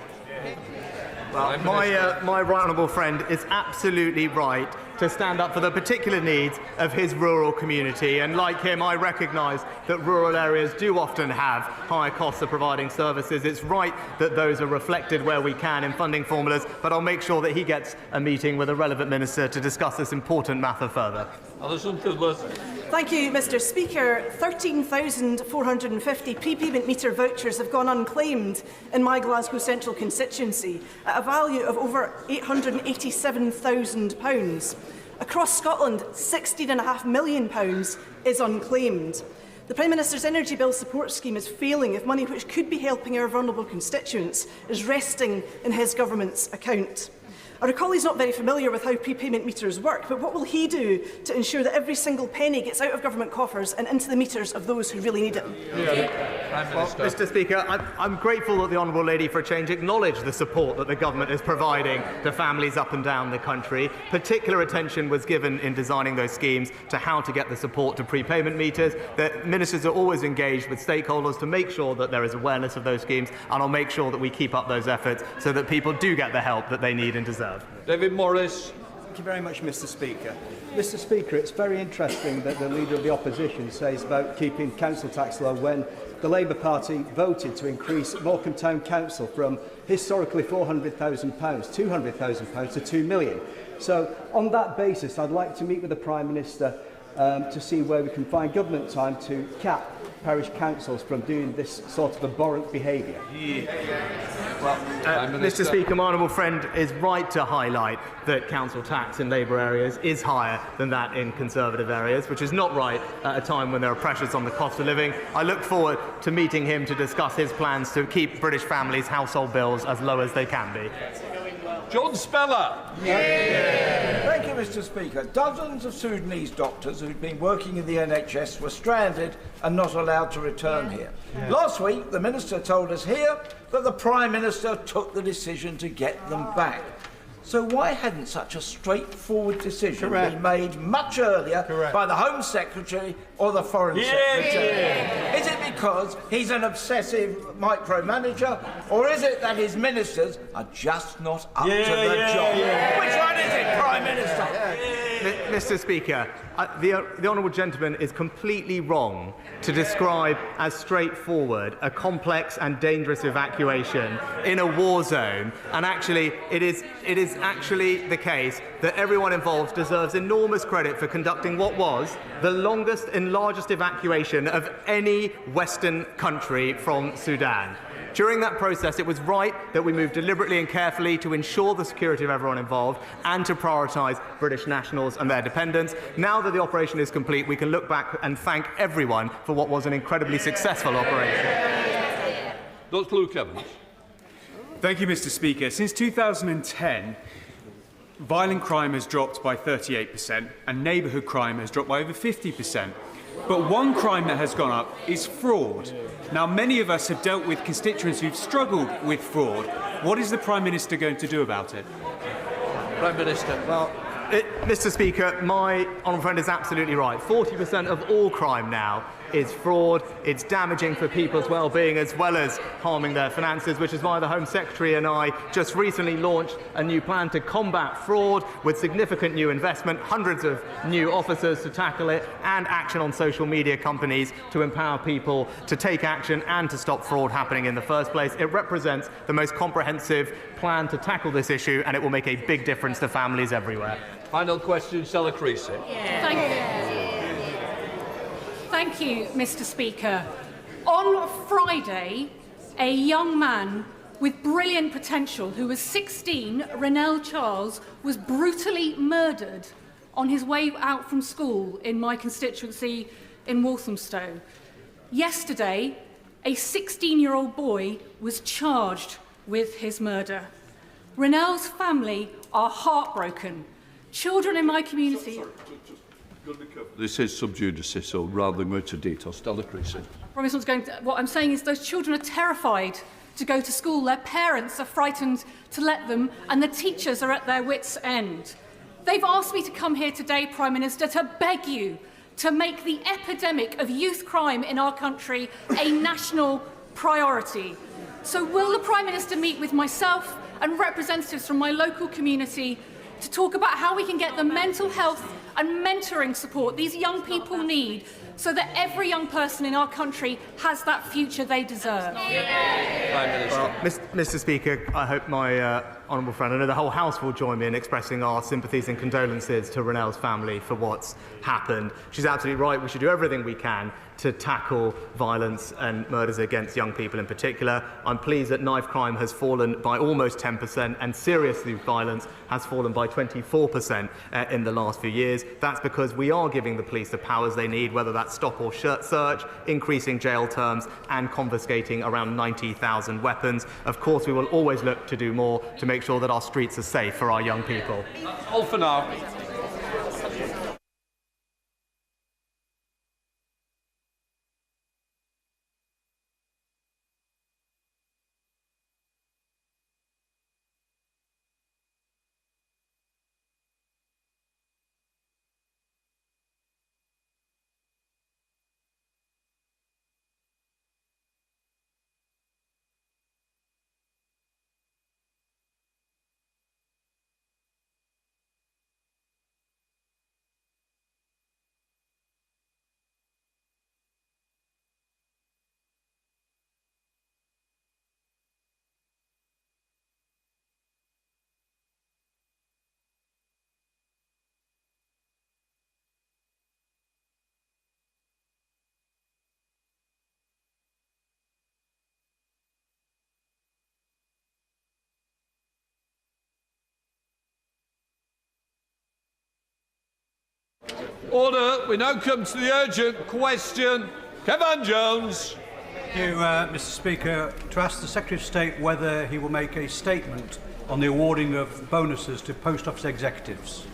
Well, my right honourable friend is absolutely right to stand up for the particular needs of his rural community, and like him I recognise that rural areas do often have higher costs of providing services. It's right that those are reflected where we can in funding formulas, but I'll make sure that he gets a meeting with a relevant minister to discuss this important matter further. Alison Tillworth. Thank you, Mr. Speaker. 13,450 prepayment meter vouchers have gone unclaimed in my Glasgow Central constituency at a value of over £887,000. Across Scotland, £16.5 million is unclaimed. The Prime Minister's Energy Bill Support Scheme is failing if money which could be helping our vulnerable constituents is resting in his government's account. I recall he's not very familiar with how prepayment meters work, but what will he do to ensure that every single penny gets out of government coffers and into the meters of those who really need it? Well, Mr. Speaker, I'm grateful that the Honourable Lady for a Change acknowledged the support that the government is providing to families up and down the country. Particular attention was given in designing those schemes to how to get the support to prepayment meters. The ministers are always engaged with stakeholders to make sure that there is awareness of those schemes, and I'll make sure that we keep up those efforts so that people do get the help that they need and deserve. David Morris. Thank you very much, Mr. Speaker. Mr. Speaker, it's very interesting that the Leader of the Opposition says about keeping council tax low when the Labour Party voted to increase Morecambe Town Council from historically £400,000, £200,000 to £2 million. So, on that basis, I'd like to meet with the Prime Minister to see where we can find government time to cap parish councils from doing this sort of abhorrent behaviour. Well, Mr. Speaker, my honourable friend is right to highlight that council tax in Labour areas is higher than that in Conservative areas, which is not right at a time when there are pressures on the cost of living. I look forward to meeting him to discuss his plans to keep British families' household bills as low as they can be. John Speller. Thank you, Mr. Speaker. Dozens of Sudanese doctors who'd been working in the NHS were stranded and not allowed to return here. Last week, the Minister told us here that the Prime Minister took the decision to get them back. So why hadn't such a straightforward decision Correct. been made much earlier Correct. by the Home Secretary or the Foreign Secretary? Is it because he's an obsessive micromanager, or is it that his ministers are just not up to the job? Which one is it, Prime Minister? Mr. Speaker, the honourable gentleman is completely wrong to describe as straightforward a complex and dangerous evacuation in a war zone. And actually, it is actually the case that everyone involved deserves enormous credit for conducting what was the longest and largest evacuation of any Western country from Sudan. During that process, it was right that we moved deliberately and carefully to ensure the security of everyone involved and to prioritise British nationals and their dependents. Now that the operation is complete, we can look back and thank everyone for what was an incredibly successful operation. Dr. Luke Evans. Thank you, Mr. Speaker. Since 2010, violent crime has dropped by 38% and neighbourhood crime has dropped by over 50%. But one crime that has gone up is fraud. Now, many of us have dealt with constituents who've struggled with fraud. What is the Prime Minister going to do about it? Prime Minister. Well, Mr. Speaker, my honourable friend is absolutely right. 40% of all crime now is fraud. It's damaging for people's well-being as well as harming their finances, which is why the Home Secretary and I just recently launched a new plan to combat fraud with significant new investment, hundreds of new officers to tackle it, and action on social media companies to empower people to take action and to stop fraud happening in the first place. It represents the most comprehensive plan to tackle this issue, and it will make a big difference to families everywhere. Final question, Stella Creasy. Thank you, Mr. Speaker. On Friday, a young man with brilliant potential who was 16, Renell Charles, was brutally murdered on his way out from school in my constituency in Walthamstow. Yesterday, a 16-year-old boy was charged with his murder. Renell's family are heartbroken. Children in my community... This is sub judice, so rather than go into detail, Stella Creasy. What I'm saying is those children are terrified to go to school. Their parents are frightened to let them, and the teachers are at their wits' end. They've asked me to come here today, Prime Minister, to beg you to make the epidemic of youth crime in our country a national priority. So will the Prime Minister meet with myself and representatives from my local community to talk about how we can get the mental health and mentoring support these young people need so that every young person in our country has that future they deserve? Well, Mr. Speaker, I hope my honourable friend, I know the whole House will join me in expressing our sympathies and condolences to Renell's family for what's happened. She's absolutely right. We should do everything we can to tackle violence and murders against young people in particular. I'm pleased that knife crime has fallen by almost 10% and serious youth violence has fallen by 24% in the last few years. That's because we are giving the police the powers they need, whether that's stop or search, increasing jail terms and confiscating around 90,000 weapons. Of course, we will always look to do more to make sure that our streets are safe for our young people. All for now. Order. We now come to the urgent question. Kevin Jones. Thank you, Mr. Speaker. To ask the Secretary of State whether he will make a statement on the awarding of bonuses to post office executives.